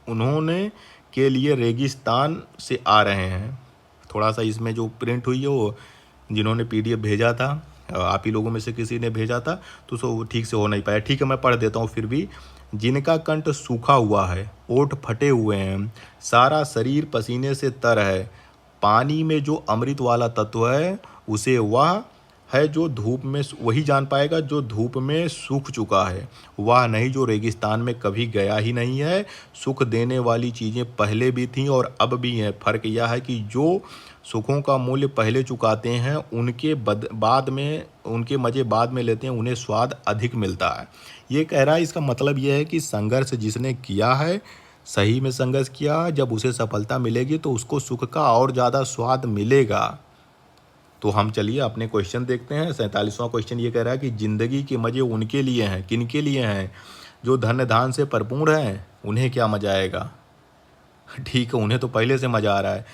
उन्होंने के लिए रेगिस्तान से आ रहे हैं। थोड़ा सा इसमें जो प्रिंट हुई है वो जिन्होंने पीडीएफ भेजा था, आप ही लोगों में से किसी ने भेजा था, तो सो ठीक से हो नहीं पाया। ठीक है, मैं पढ़ देता हूँ फिर भी। जिनका कंठ सूखा हुआ है, ओठ फटे हुए हैं, सारा शरीर पसीने से तर है, पानी में जो अमृत वाला तत्व है उसे वह है जो धूप में, वही जान पाएगा जो धूप में सूख चुका है, वह नहीं जो रेगिस्तान में कभी गया ही नहीं है। सुख देने वाली चीज़ें पहले भी थीं और अब भी हैं। फर्क यह है कि जो सुखों का मूल्य पहले चुकाते हैं उनके मज़े बाद में लेते हैं, उन्हें स्वाद अधिक मिलता है। ये कह रहा है, इसका मतलब यह है कि संघर्ष जिसने किया है, सही में संघर्ष किया, जब उसे सफलता मिलेगी तो उसको सुख का और ज़्यादा स्वाद मिलेगा। तो हम चलिए अपने क्वेश्चन देखते हैं। 47वां क्वेश्चन ये कह रहा है कि ज़िंदगी के मज़े उनके लिए हैं, किनके लिए हैं? जो धन धान से भरपूर हैं, उन्हें क्या मज़ा आएगा? ठीक है, उन्हें तो पहले से मज़ा आ रहा है।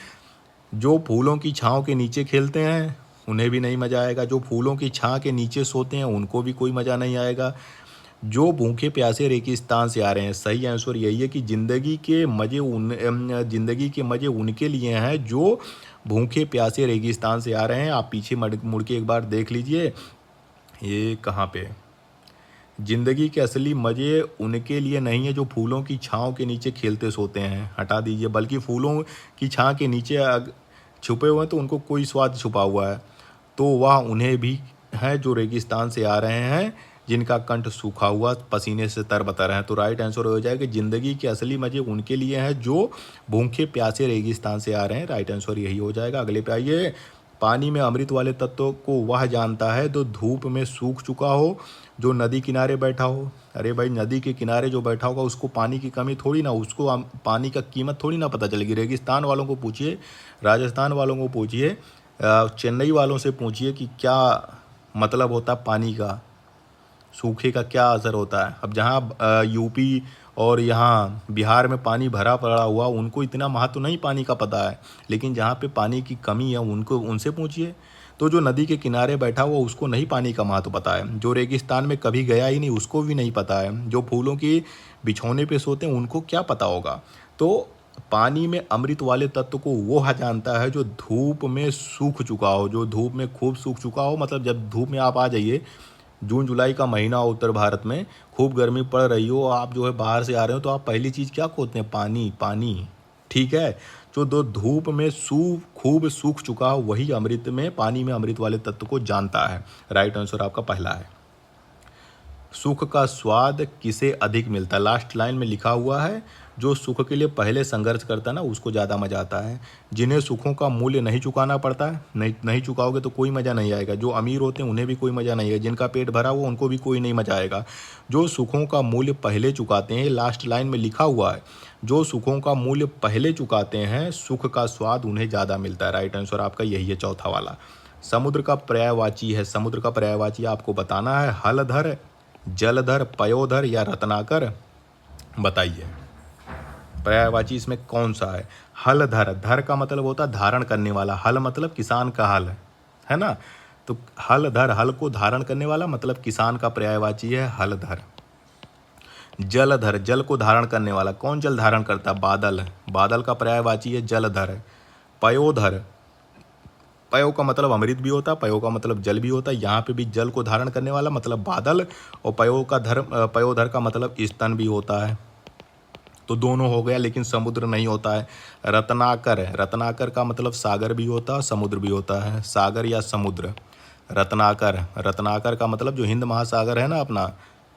जो फूलों की छाँव के नीचे खेलते हैं, उन्हें भी नहीं मज़ा आएगा। जो फूलों की छाँ के नीचे सोते हैं, उनको भी कोई मज़ा नहीं आएगा। जो भूखे प्यासे रेगिस्तान से आ रहे हैं। सही आंसर यही है कि ज़िंदगी के मज़े उनके लिए हैं जो भूखे प्यासे रेगिस्तान से आ रहे हैं। आप पीछे मुड़ के एक बार देख लीजिए, ये कहाँ पे। ज़िंदगी के असली मज़े उनके लिए नहीं है जो फूलों की छाँव के नीचे खेलते सोते हैं, हटा दीजिए, बल्कि फूलों की छाँव के नीचे छुपे हुए हैं तो उनको कोई स्वाद छुपा हुआ है, तो वह उन्हें भी है जो रेगिस्तान से आ रहे हैं, जिनका कंठ सूखा हुआ पसीने से तरबतर हैं। तो राइट आंसर हो जाएगा ज़िंदगी के असली मज़े उनके लिए हैं जो भूखे प्यासे रेगिस्तान से आ रहे हैं। राइट आंसर यही हो जाएगा। अगले पे आइए। पानी में अमृत वाले तत्वों को वह जानता है जो धूप में सूख चुका हो, जो नदी किनारे बैठा हो। अरे भाई, नदी के किनारे जो बैठा होगा उसको पानी की कमी थोड़ी ना, उसको पानी का कीमत थोड़ी ना पता चलेगी। रेगिस्तान वालों को पूछिए, राजस्थान वालों को पूछिए, चेन्नई वालों से पूछिए कि क्या मतलब होता है पानी का, सूखे का क्या असर होता है। अब जहाँ यूपी और यहाँ बिहार में पानी भरा पड़ा हुआ, उनको इतना महत्व नहीं पानी का पता है, लेकिन जहाँ पे पानी की कमी है उनसे पूछिए। तो जो नदी के किनारे बैठा हुआ उसको नहीं पानी का महत्व पता है, जो रेगिस्तान में कभी गया ही नहीं उसको भी नहीं पता है, जो फूलों के बिछौने पे सोते हैं उनको क्या पता होगा। तो पानी में अमृत वाले तत्व को वो जानता है जो धूप में सूख चुका हो, जो धूप में खूब सूख चुका हो। मतलब जब धूप में आप आ जाइए, जून जुलाई का महीना हो, उत्तर भारत में खूब गर्मी पड़ रही हो, आप जो है बाहर से आ रहे हो, तो आप पहली चीज़ क्या खोजते हैं? पानी, पानी। ठीक है, जो दो धूप में खूब सूख चुका हो वही अमृत में, पानी में अमृत वाले तत्व को जानता है। राइट आंसर आपका पहला है। सुख का स्वाद किसे अधिक मिलता है? लास्ट लाइन में लिखा हुआ है, जो सुख के लिए पहले संघर्ष करता है ना उसको ज़्यादा मज़ा आता है। जिन्हें सुखों का मूल्य नहीं चुकाना पड़ता है, नहीं चुकाओगे तो कोई मज़ा नहीं आएगा। जो अमीर होते हैं उन्हें भी कोई मज़ा नहीं आएगा, जिनका पेट भरा हुआ उनको भी कोई नहीं मज़ा आएगा। जो सुखों का मूल्य पहले चुकाते हैं, लास्ट लाइन में लिखा हुआ है, जो सुखों का मूल्य पहले चुकाते हैं सुख का स्वाद उन्हें ज़्यादा मिलता है। राइट आंसर आपका यही है, चौथा वाला। समुद्र का पर्यायवाची है, समुद्र का पर्यायवाची आपको बताना है। हलधर, जलधर, पयोधर या रत्नाकर, बताइए पर्यायवाची इसमें कौन सा है? हलधर, धर का मतलब होता है धारण करने वाला, हल मतलब किसान का हल है ना, तो हलधर, हल को धारण करने वाला मतलब किसान का पर्यायवाची है हलधर। जलधर, जल को धारण करने वाला, कौन जल धारण करता है? बादल, बादल का पर्यायवाची है जलधर। पयोधर, पयो का मतलब अमृत भी होता है, पयो का मतलब जल भी होता है, यहाँ पे भी जल को धारण करने वाला मतलब बादल, और पयोधर का मतलब स्तन भी होता है। तो दोनों हो गया, लेकिन समुद्र नहीं होता है। रत्नाकर, रत्नाकर का मतलब सागर भी होता है समुद्र भी होता है, सागर या समुद्र। रत्नाकर, रत्नाकर का मतलब जो हिंद महासागर है ना अपना,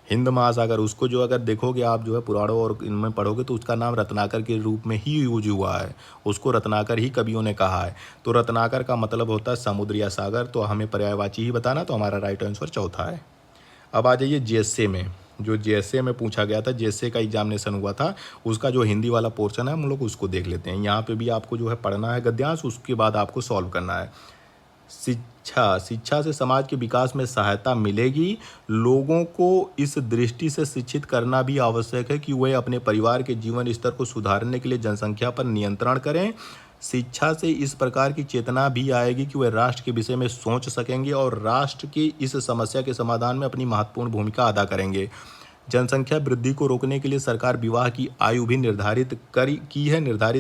हिंद महासागर, उसको जो अगर देखोगे आप जो है पुराणों और इनमें पढ़ोगे तो उसका नाम रत्नाकर के रूप में ही यूज हुआ है, उसको रत्नाकर ही कवियों ने कहा है। तो रत्नाकर का मतलब होता है समुद्र या सागर, तो हमें पर्यायवाची ही बताना, तो हमारा राइट आंसर चौथा है। अब आ जाइए जेएसए में, जो जेएसए में पूछा गया था, जेएसए का एग्जामिनेशन हुआ था, उसका जो हिंदी वाला पोर्शन है हम लोग उसको देख लेते हैं। यहाँ पे भी आपको जो है पढ़ना है गद्यांश, उसके बाद आपको सॉल्व करना है। शिक्षा, शिक्षा से समाज के विकास में सहायता मिलेगी। लोगों को इस दृष्टि से शिक्षित करना भी आवश्यक है कि वे अपने परिवार के जीवन स्तर को सुधारने के लिए जनसंख्या पर नियंत्रण करें। शिक्षा से इस प्रकार की चेतना भी आएगी कि वे राष्ट्र के विषय में सोच सकेंगे और राष्ट्र की इस समस्या के समाधान में अपनी महत्वपूर्ण भूमिका अदा करेंगे। जनसंख्या वृद्धि को रोकने के लिए सरकार विवाह की आयु भी निर्धारित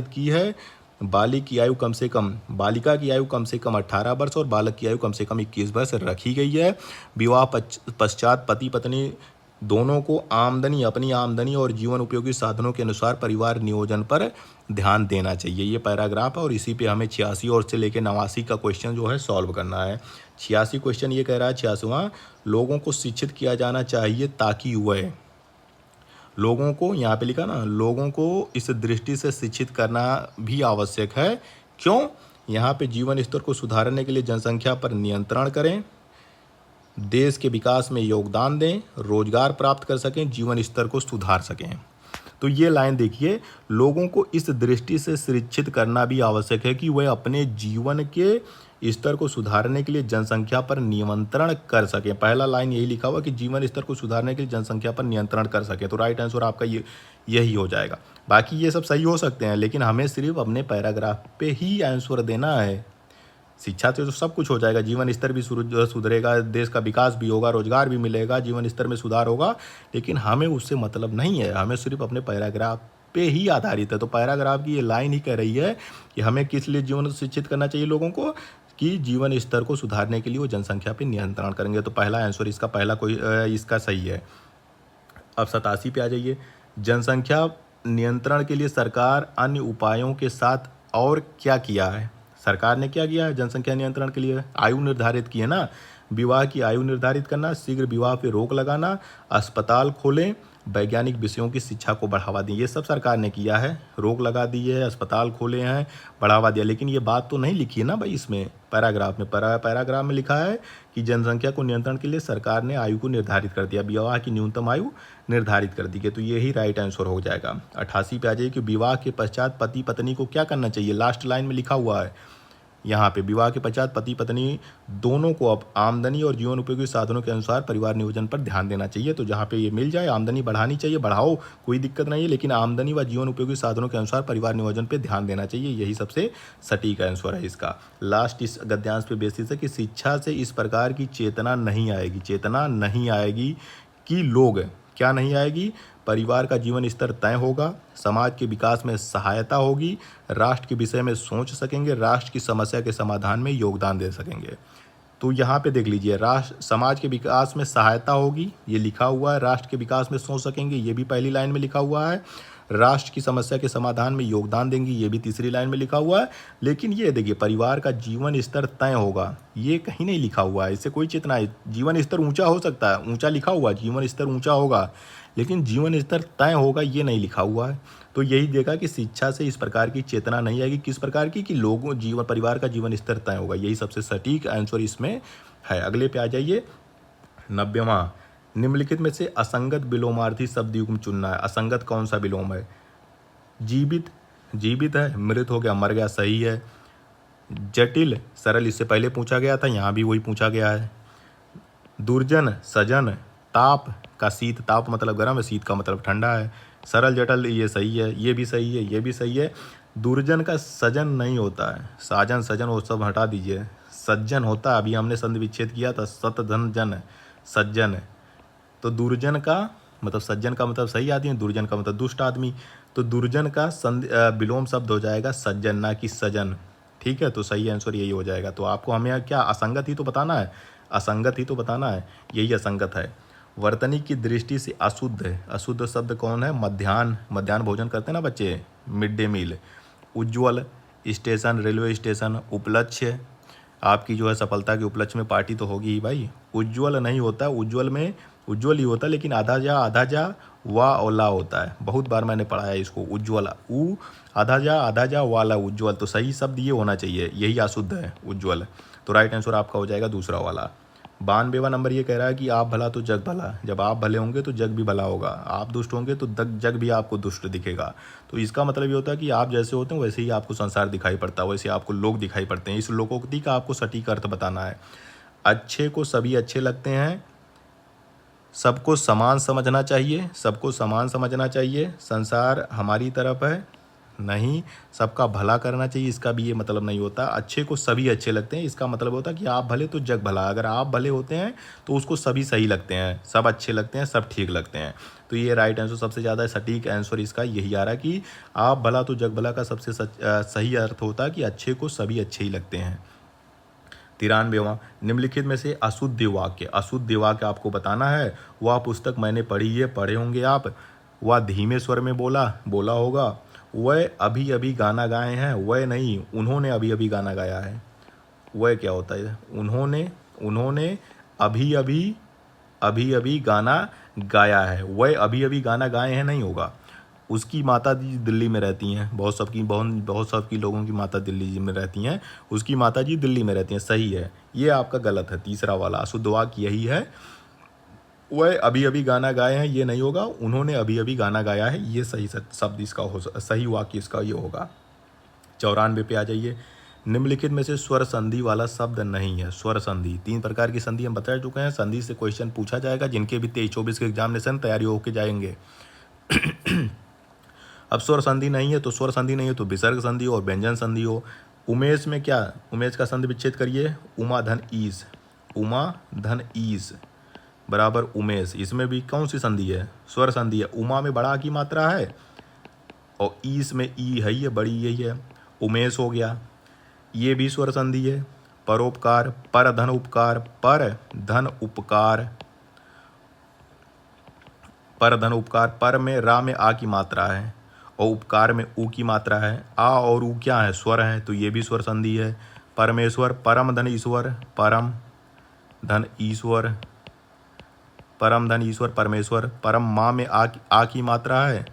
की है। बालिका की आयु कम से कम 18 वर्ष और बालक की आयु कम से कम 21 वर्ष रखी गई है। विवाह पश्चात पति पत्नी दोनों को अपनी आमदनी और जीवन उपयोगी साधनों के अनुसार परिवार नियोजन पर ध्यान देना चाहिए। ये पैराग्राफ है और इसी पे हमें 86 और से लेकर 89 का क्वेश्चन जो है सॉल्व करना है। 86 क्वेश्चन ये कह रहा है, 86वां, लोगों को शिक्षित किया जाना चाहिए ताकि वह, लोगों को, यहाँ पे लिखा ना, लोगों को इस दृष्टि से शिक्षित करना भी आवश्यक है। क्यों? यहाँ पे जीवन स्तर को सुधारने के लिए जनसंख्या पर नियंत्रण करें, देश के विकास में योगदान दें, रोजगार प्राप्त कर सकें, जीवन स्तर को सुधार सकें। तो ये लाइन देखिए, लोगों को इस दृष्टि से शिक्षित करना भी आवश्यक है कि वह अपने जीवन के स्तर को सुधारने के लिए जनसंख्या पर नियंत्रण कर सकें। पहला लाइन यही लिखा हुआ कि जीवन स्तर को सुधारने के लिए जनसंख्या पर नियंत्रण कर सकें, तो राइट आंसर आपका यही हो जाएगा। बाकी ये सब सही हो सकते हैं, लेकिन हमें सिर्फ अपने पैराग्राफ पे ही आंसर देना है। शिक्षा से तो सब कुछ हो जाएगा, जीवन स्तर भी सुधरेगा, देश का विकास भी होगा, रोजगार भी मिलेगा, जीवन स्तर में सुधार होगा। लेकिन हमें उससे मतलब नहीं है, हमें सिर्फ अपने पैराग्राफ पे ही आधारित है। तो पैराग्राफ की ये लाइन ही कह रही है कि हमें किस लिए जीवन शिक्षित करना चाहिए लोगों को, कि जीवन स्तर को सुधारने के लिए वो जनसंख्या पर नियंत्रण करेंगे। तो पहला आंसर इसका इसका सही है। अब 87 पे आ जाइए। जनसंख्या नियंत्रण के लिए सरकार अन्य उपायों के साथ और क्या किया है? सरकार ने क्या किया है जनसंख्या नियंत्रण के लिए? आयु निर्धारित की है ना, विवाह की आयु निर्धारित करना, शीघ्र विवाह पे रोक लगाना, अस्पताल खोलें, वैज्ञानिक विषयों की शिक्षा को बढ़ावा दें। ये सब सरकार ने किया है, रोक लगा दी है, अस्पताल खोले हैं, बढ़ावा दिया। लेकिन ये बात तो नहीं लिखी है ना भाई इसमें पैराग्राफ में। पैराग्राफ में लिखा है कि जनसंख्या को नियंत्रण के लिए सरकार ने आयु को निर्धारित कर दिया, विवाह की न्यूनतम आयु निर्धारित कर दी गई। तो यही राइट आंसर हो जाएगा। 88 पे आ जाइए कि विवाह के पश्चात पति पत्नी को क्या करना चाहिए? लास्ट लाइन में लिखा हुआ है यहाँ पे, विवाह के पश्चात पति पत्नी दोनों को अब आमदनी और जीवन उपयोगी साधनों के अनुसार परिवार नियोजन पर ध्यान देना चाहिए। तो जहाँ पे ये मिल जाए, आमदनी बढ़ानी चाहिए, बढ़ाओ, कोई दिक्कत नहीं है, लेकिन आमदनी व जीवन उपयोगी साधनों के अनुसार परिवार नियोजन पर ध्यान देना चाहिए। यही सबसे सटीक आंसर है इसका। लास्ट इस गद्यांश पे बेसिस है कि शिक्षा से इस प्रकार की चेतना नहीं आएगी, चेतना नहीं आएगी कि लोग क्या नहीं आएगी, परिवार का जीवन स्तर तय होगा, समाज के विकास में सहायता होगी, राष्ट्र के विषय में सोच सकेंगे, राष्ट्र की समस्या के समाधान में योगदान दे सकेंगे। तो यहाँ पे देख लीजिए, राष्ट्र समाज के विकास में सहायता होगी, ये लिखा हुआ है, राष्ट्र के विकास में सोच सकेंगे, ये भी पहली लाइन में लिखा हुआ है, राष्ट्र की समस्या के समाधान में योगदान देंगी, ये भी तीसरी लाइन में लिखा हुआ है। लेकिन ये देखिए, परिवार का जीवन स्तर तय होगा, ये कहीं नहीं लिखा हुआ है, इससे कोई चेतना है। जीवन स्तर ऊंचा हो सकता है, ऊंचा लिखा हुआ है, जीवन स्तर ऊंचा होगा, लेकिन जीवन स्तर तय होगा ये नहीं लिखा हुआ है। तो यही देखा कि शिक्षा से इस प्रकार की चेतना नहीं आएगी। किस प्रकार की? कि लोगों जीवन परिवार का जीवन स्तर तय होगा। यही सबसे सटीक आंसर इसमें है। अगले पे आ जाइए, 90वां। निम्नलिखित में से असंगत विलोमार्थी शब्द युग्म चुनना है। असंगत कौन सा विलोम है? जीवित, जीवित है, मृत हो गया, मर गया, सही है। जटिल, सरल, इससे पहले पूछा गया था, यहाँ भी वही पूछा गया है। दुर्जन, सजन, ताप का शीत, ताप मतलब गर्म है, शीत का मतलब ठंडा है। सरल जटिल, ये सही है, ये भी सही है, ये भी सही है। दुर्जन का सजन नहीं होता है, साजन सजन वो सब हटा दीजिए, सज्जन होता है। अभी हमने संधि विच्छेद किया था, सतधन जन, सज्जन। तो दुर्जन का मतलब, सज्जन का मतलब सही आदमी, दुर्जन का मतलब दुष्ट आदमी। तो दुर्जन का विलोम शब्द हो जाएगा सज्जन, ना कि सजन। ठीक है, तो सही आंसर यही हो जाएगा। तो आपको हमें क्या असंगत ही तो बताना है, असंगत ही तो बताना है, यही असंगत है। वर्तनी की दृष्टि से अशुद्ध है। अशुद्ध शब्द कौन है? मध्याह्न, मध्याह्न भोजन करते हैं ना बच्चे, मिड डे मील। उज्ज्वल, स्टेशन, रेलवे स्टेशन। उपलक्ष्य, आपकी जो है सफलता के उपलक्ष्य में पार्टी तो होगी ही भाई। उज्ज्वल नहीं होता, उज्ज्वल में उज्ज्वल ही होता है, लेकिन आधा जा वा और ला होता है। बहुत बार मैंने पढ़ा है इसको, उज्ज्वल, उ आधा जा वाला उज्ज्वल। तो सही शब्द ये होना चाहिए, यही अशुद्ध है, उज्ज्वल। तो राइट आंसर आपका हो जाएगा दूसरा वाला। 92वां नंबर ये कह रहा है कि आप भला तो जग भला। जब आप भले होंगे तो जग भी भला होगा, आप दुष्ट होंगे तो जग भी आपको दुष्ट दिखेगा। तो इसका मतलब ये होता है कि आप जैसे होते हैं वैसे ही आपको संसार दिखाई पड़ता है, वैसे आपको लोग दिखाई पड़ते हैं। इस लोकोक्ति का आपको सटीक अर्थ बताना है। अच्छे को सभी अच्छे लगते हैं, सबको समान समझना चाहिए, सबको समान समझना चाहिए, संसार हमारी तरफ है, नहीं, सबका भला करना चाहिए, इसका भी ये मतलब नहीं होता। अच्छे को सभी अच्छे लगते हैं, इसका मतलब होता है कि आप भले तो जग भला। अगर आप भले होते हैं तो उसको सभी सही लगते हैं, सब अच्छे लगते हैं, सब ठीक लगते हैं। तो ये राइट आंसर, सबसे ज़्यादा सटीक आंसर इसका यही आ रहा है कि आप भला तो जग भला का सबसे सही अर्थ होता है कि अच्छे को सभी अच्छे ही लगते हैं। 93वां, निम्नलिखित में से अशुद्ध वाक्य, अशुद्ध वाक्य आपको बताना है। वह पुस्तक मैंने पढ़ी है, पढ़े होंगे आप। वह धीमे स्वर में बोला होगा। वह अभी अभी गाना गाए हैं, वह नहीं, उन्होंने अभी अभी गाना गाया है। वह क्या होता है? उन्होंने अभी अभी गाना गाया है। वह अभी अभी गाना गाए हैं नहीं होगा। उसकी माता जी दिल्ली में रहती हैं, बहुत सबकी लोगों की माता दिल्ली में रहती हैं, उसकी माता जी दिल्ली में रहती हैं, सही है। ये आपका गलत है, तीसरा वाला अशुद्ध वाक्य यही है। वह अभी अभी गाना गाए हैं, ये नहीं होगा। उन्होंने अभी अभी गाना गाया है, ये सही शब्द इसका सही वाक्य इसका ये होगा। 94 पे आ जाइए। निम्नलिखित में से स्वर संधि वाला शब्द नहीं है। स्वर संधि, 3 प्रकार की संधि हम बता चुके हैं। संधि से क्वेश्चन पूछा जाएगा, जिनके भी 23-24 के एग्जामिनेशन तैयारी होकर जाएंगे। अब स्वर संधि नहीं है तो स्वर संधि नहीं है तो विसर्ग संधि और व्यंजन संधि हो। उमेश में क्या, उमेश का संधि विच्छेद करिए, उमा धन ईस, उमा धन ईस बराबर उमेश। इसमें भी कौन सी संधि है, स्वर संधि है। उमा में बड़ा की मात्रा है और ईस में ई है, ये बड़ी यही है, उमेश हो गया। ये भी स्वर संधि है। परोपकार, पर धन उपकार, पर धन उपकार, पर धन उपकार। पर में रा में आ की मात्रा है और उपकार में ऊ की मात्रा है। आ और ऊ क्या है, स्वर है, तो ये भी स्वर संधि है। परमेश्वर, परम धन ईश्वर, परम धन ईश्वर, परम धन ईश्वर परमेश्वर। परम माँ में आ की मात्रा है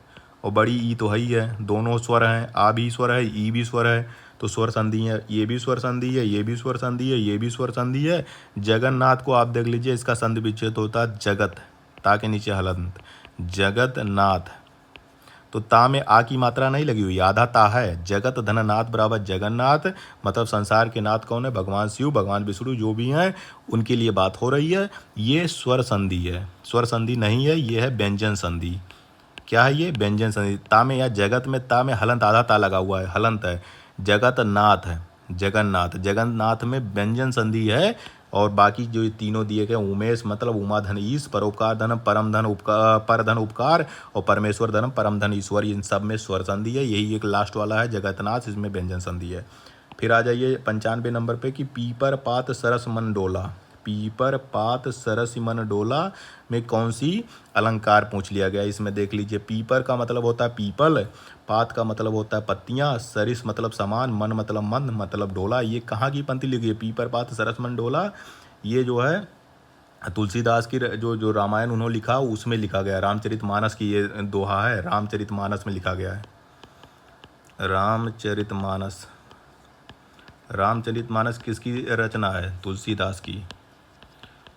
और बड़ी ई तो है ही है, दोनों स्वर हैं, आ भी स्वर है, ई भी स्वर है, तो स्वर संधि है। ये भी स्वर संधि है, ये भी स्वर संधि है, ये भी स्वर संधि है। जगन्नाथ को आप देख लीजिए, इसका संधि विच्छेद होता है जगत, ता के नीचे हलंत, जगतनाथ। तो ता में आ की मात्रा नहीं लगी हुई, आधा ता है। जगत धननाथ बराबर जगन्नाथ, मतलब संसार के नाथ कौन है, भगवान शिव, भगवान विष्णु, जो भी हैं उनके लिए बात हो रही है। ये स्वर संधि है, स्वर संधि नहीं है, ये है व्यंजन संधि। क्या है ये, व्यंजन संधि। ता में या जगत में ता में हलंत, आधा ता लगा हुआ है, हलंत है। जगतनाथ है, जगन्नाथ, जगन्नाथ में व्यंजन संधि है। और बाकी जो ये तीनों दिए गए, उमेश मतलब उमा धन ईश, परोपकार धन परम धन उपकार, पर धन उपकार, और परमेश्वर धन परम धन ईश्वर, इन सब में स्वर संधि है। यही एक लास्ट वाला है जगतनाथ, इसमें व्यंजन संधि है। फिर आ जाइए 95 नंबर पे कि पीपर पात सरस मन डोला। पीपर पात सरस मन डोला में कौन सी अलंकार पूछ लिया गया, इसमें देख लीजिए। पीपर का मतलब होता है पीपल, पात का मतलब होता है पत्तियां, सरिस मतलब समान, मन मतलब मंद, मतलब डोला। ये कहाँ की पंक्ति लिखी है, पीपर पात सरस मन डोला, ये जो है तुलसीदास की जो रामायण उन्होंने लिखा उसमें लिखा गया, रामचरितमानस की ये दोहा है, रामचरितमानस में लिखा गया है। रामचरितमानस, रामचरितमानस किसकी रचना है, तुलसीदास की।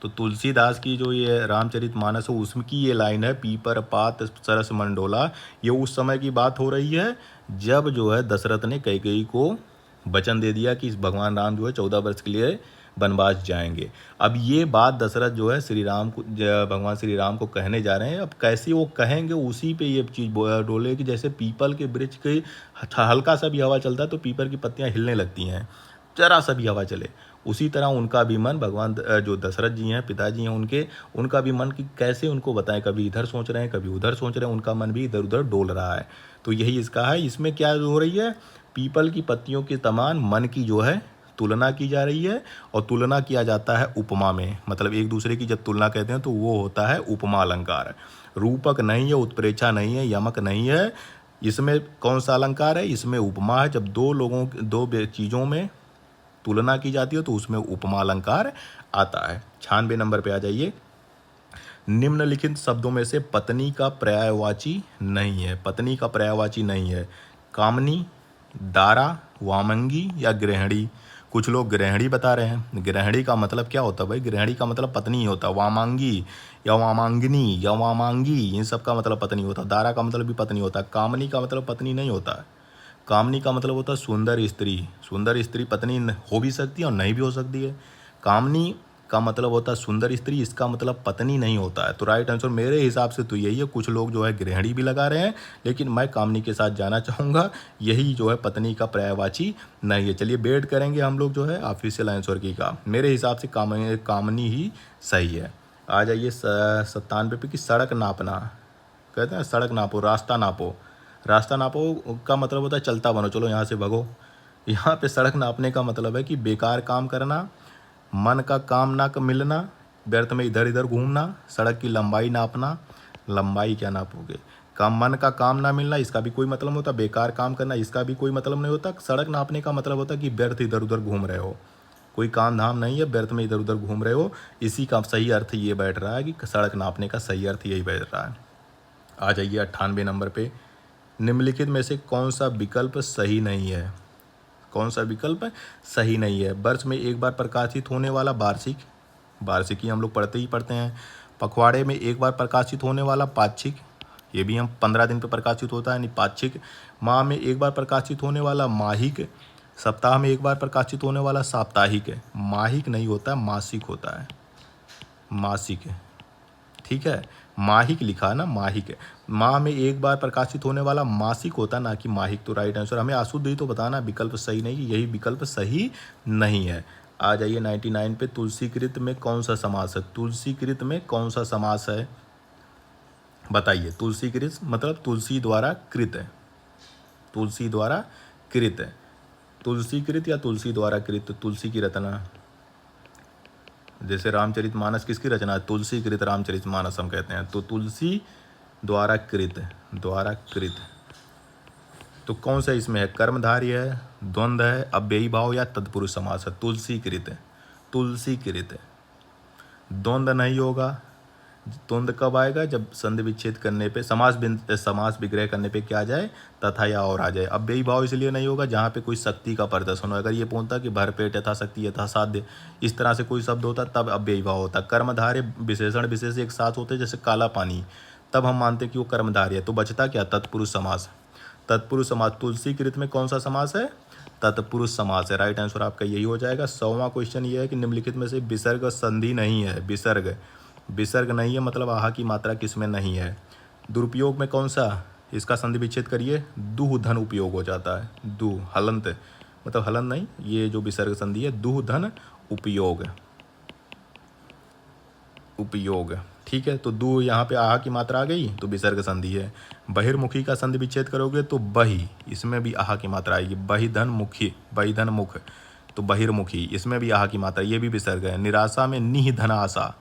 तो तुलसीदास की जो ये रामचरितमानस है उसमें की ये लाइन है, पीपर पात सरस मन डोला। ये उस समय की बात हो रही है जब जो है दशरथ ने कैकेयी को वचन दे दिया कि भगवान राम जो है 14 वर्ष के लिए वनवास जाएंगे। अब ये बात दशरथ जो है श्री राम को, भगवान श्री राम को कहने जा रहे हैं। अब कैसे वो कहेंगे, उसी पे ये चीज़ डोले कि जैसे पीपल के वृक्ष के हल्का सा भी हवा चलता है तो पीपल की पत्तियां हिलने लगती हैं, जरा सा भी हवा चले। उसी तरह उनका भी मन, भगवान जो दशरथ जी हैं, पिताजी हैं उनका भी मन कि कैसे उनको बताएं, कभी इधर सोच रहे हैं कभी उधर सोच रहे हैं, उनका मन भी इधर उधर डोल रहा है। तो यही इसका है। इसमें क्या हो रही है, पीपल की पत्तियों के समान मन की जो है तुलना की जा रही है, और तुलना किया जाता है उपमा में, मतलब एक दूसरे की जब तुलना कहते हैं तो वो होता है उपमा अलंकार। रूपक नहीं है, उत्प्रेक्षा नहीं है, यमक नहीं है। इसमें कौन सा अलंकार है, इसमें उपमा है। जब दो चीज़ों में तुलना की जाती है तो उसमें उपमा अलंकार आता है। 96 नंबर पे आ जाइए। निम्नलिखित शब्दों में से पत्नी का पर्यायवाची नहीं है, पत्नी का पर्यायवाची नहीं है। कामनी, दारा, वामंगी या गृहिणी। कुछ लोग गृहिणी बता रहे हैं। गृहिणी का मतलब क्या होता है भाई, गृहिणी का मतलब पत्नी होता है। वामांगी या वामांगिनी या वामांगी, इन सब का मतलब पत्नी होता है। दारा का मतलब भी पत्नी होता है। कामनी का मतलब पत्नी नहीं होता है। कामनी का मतलब होता है सुंदर स्त्री। सुंदर स्त्री पत्नी हो भी सकती है और नहीं भी हो सकती है। कामनी का मतलब होता है सुंदर स्त्री, इसका मतलब पत्नी नहीं होता है। तो राइट आंसर मेरे हिसाब से तो यही है। कुछ लोग जो है गृहिणी भी लगा रहे हैं, लेकिन मैं कामनी के साथ जाना चाहूँगा। यही जो है पत्नी का पर्यायवाची नहीं है। चलिए वेट करेंगे हम लोग जो है ऑफिशियल आंसर की का। मेरे हिसाब से कामनी ही सही है। आ जाइए 97 पे कि सड़क नापना। कहते हैं सड़क नापो, रास्ता नापो। रास्ता नापो का मतलब होता है चलता बनो, चलो यहाँ से भगो। यहाँ पे सड़क नापने का मतलब है कि बेकार काम करना, मन का काम ना मिलना, व्यर्थ में इधर इधर घूमना। सड़क की लंबाई नापना, लंबाई क्या नापोगे। मन का काम ना मिलना, इसका भी कोई मतलब नहीं होता। बेकार काम करना, इसका भी कोई मतलब नहीं होता। सड़क नापने का मतलब होता कि व्यर्थ इधर उधर घूम रहे हो, कोई काम धाम नहीं है, व्यर्थ में इधर उधर घूम रहे हो। इसी का सही अर्थ ये बैठ रहा है कि सड़क नापने का सही अर्थ यही बैठ रहा है। आ जाइए 98 नंबर पे। निम्नलिखित में से कौन सा विकल्प सही नहीं है, कौन सा विकल्प सही नहीं है। वर्ष में एक बार प्रकाशित होने वाला वार्षिक, वार्षिकी हम लोग पढ़ते हैं। पखवाड़े में एक बार प्रकाशित होने वाला पाक्षिक, ये भी हम 15 दिन पे प्रकाशित होता है यानी पाक्षिक। माह में एक बार प्रकाशित होने वाला माहिक, सप्ताह में एक बार प्रकाशित होने वाला साप्ताहिक। माहिक नहीं होता, मासिक होता है, मासिक। ठीक है, माहिक लिखा ना, माहिक। माह में एक बार प्रकाशित होने वाला मासिक होता ना कि माहिक। तो राइट आंसर हमें अशुद्ध ही तो बताना, विकल्प सही नहीं, यही विकल्प सही नहीं है। आ जाइए 99 पे। तुलसीकृत में कौन सा समास है? तुलसीकृत में कौन सा समास है बताइए। तुलसीकृत मतलब तुलसी द्वारा कृत है, तुलसी द्वारा कृत है। तुलसीकृत या तुलसी द्वारा कृत? तुलसी की रचना, जैसे रामचरितमानस किसकी रचना है? तुलसीकृत रामचरितमानस हम कहते हैं। तो तुलसी द्वारा कृत, द्वारा कृत। तो कौन सा इसमें है? कर्मधारय है, द्वंद्व है, अव्ययी भाव या तत्पुरुष समास है? तुलसीकृत है, तुलसीकृत है। द्वंद्व नहीं होगा। द्वंद्व कब आएगा? जब संधि विच्छेद करने पे, समास विग्रह करने पे क्या आ जाए? तथा या और आ जाए। अव्ययी भाव इसलिए नहीं होगा जहाँ पे कोई शक्ति का प्रदर्शन हो। अगर ये पूछता कि भरपेट यथाशक्ति यथासाध्य, इस तरह से कोई शब्द होता तब अव्ययी भाव होता। कर्मधारय विशेषण विशेष एक साथ होते, जैसे काला पानी, तब हम मानते कि वो कर्मधारय है। तो बचता क्या? तत्पुरुष समास। तत्पुरुष समास। तुलसीकृत में कौन सा समास है? तत्पुरुष समास है। राइट आंसर आपका यही हो जाएगा। 100वां क्वेश्चन ये है कि निम्नलिखित में से विसर्ग संधि नहीं है। विसर्ग नहीं है मतलब आहा की मात्रा किसमें नहीं है? दुरुपयोग में कौन सा? इसका संधि विच्छेद करिए, दुह धन उपयोग हो जाता है। दुह, हलंत मतलब हलन नहीं, ये जो विसर्ग संधि है, दुह धन उपयोग, उपयोग। ठीक है, तो दू यहाँ पे आहा की मात्रा आ गई तो विसर्ग संधि है। बहिर्मुखी का संधि विच्छेद करोगे तो बहि, इसमें भी आहा की मात्रा आएगी। बहि धन मुखी, बहि धन मुख, तो बहिर्मुखी, इसमें भी आहा की मात्रा, ये भी विसर्ग है। निराशा में निह धन आशा,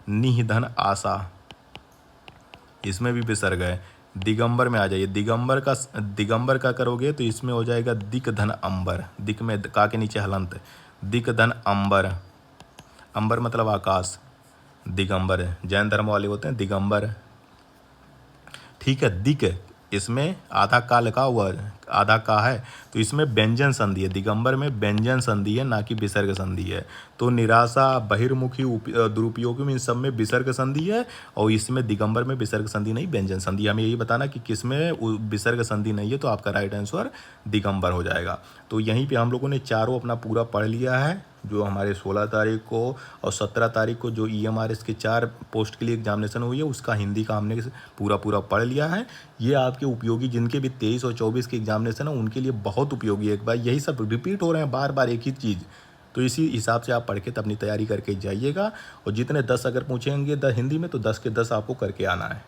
निह धन आशा, इसमें भी विसर्ग है। दिगंबर में आ जाइए। दिगंबर का करोगे तो इसमें हो जाएगा दिक धन अंबर, दिक में का के नीचे हलंत, दिक धन अंबर, अंबर मतलब आकाश, दिगंबर। जैन धर्म वाले होते हैं दिगंबर। ठीक है, दिक, इसमें आधा का लिखा हुआ है, आधा का है, तो इसमें व्यंजन संधि है। दिगंबर में व्यंजन संधि है, ना कि विसर्ग संधि है। तो निराशा, बहिर्मुखी, दुरुपयोगी में इन सब में विसर्ग संधि है, और इसमें दिगंबर में विसर्ग संधि नहीं, व्यंजन संधि। हमें यही बताना कि किसमें विसर्ग संधि नहीं है, तो आपका राइट आंसर दिगंबर हो जाएगा। तो यहीं पे हम लोगों ने चारों अपना पूरा पढ़ लिया है। जो हमारे 16 तारीख को और 17 तारीख को जो EMRS के 4 पोस्ट के लिए एग्जामिनेशन हुई है, उसका हिंदी का हमने पूरा पढ़ लिया है। ये आपके उपयोगी, जिनके भी 23 और 24 के एग्जामिनेशन है, उनके लिए बहुत उपयोगी है। एक बार यही सब रिपीट हो रहे हैं बार बार एक ही चीज़, तो इसी हिसाब से आप पढ़ के अपनी तैयारी करके जाइएगा। और जितने 10 अगर पूछेंगे हिंदी में, तो 10 के 10 आपको करके आना है।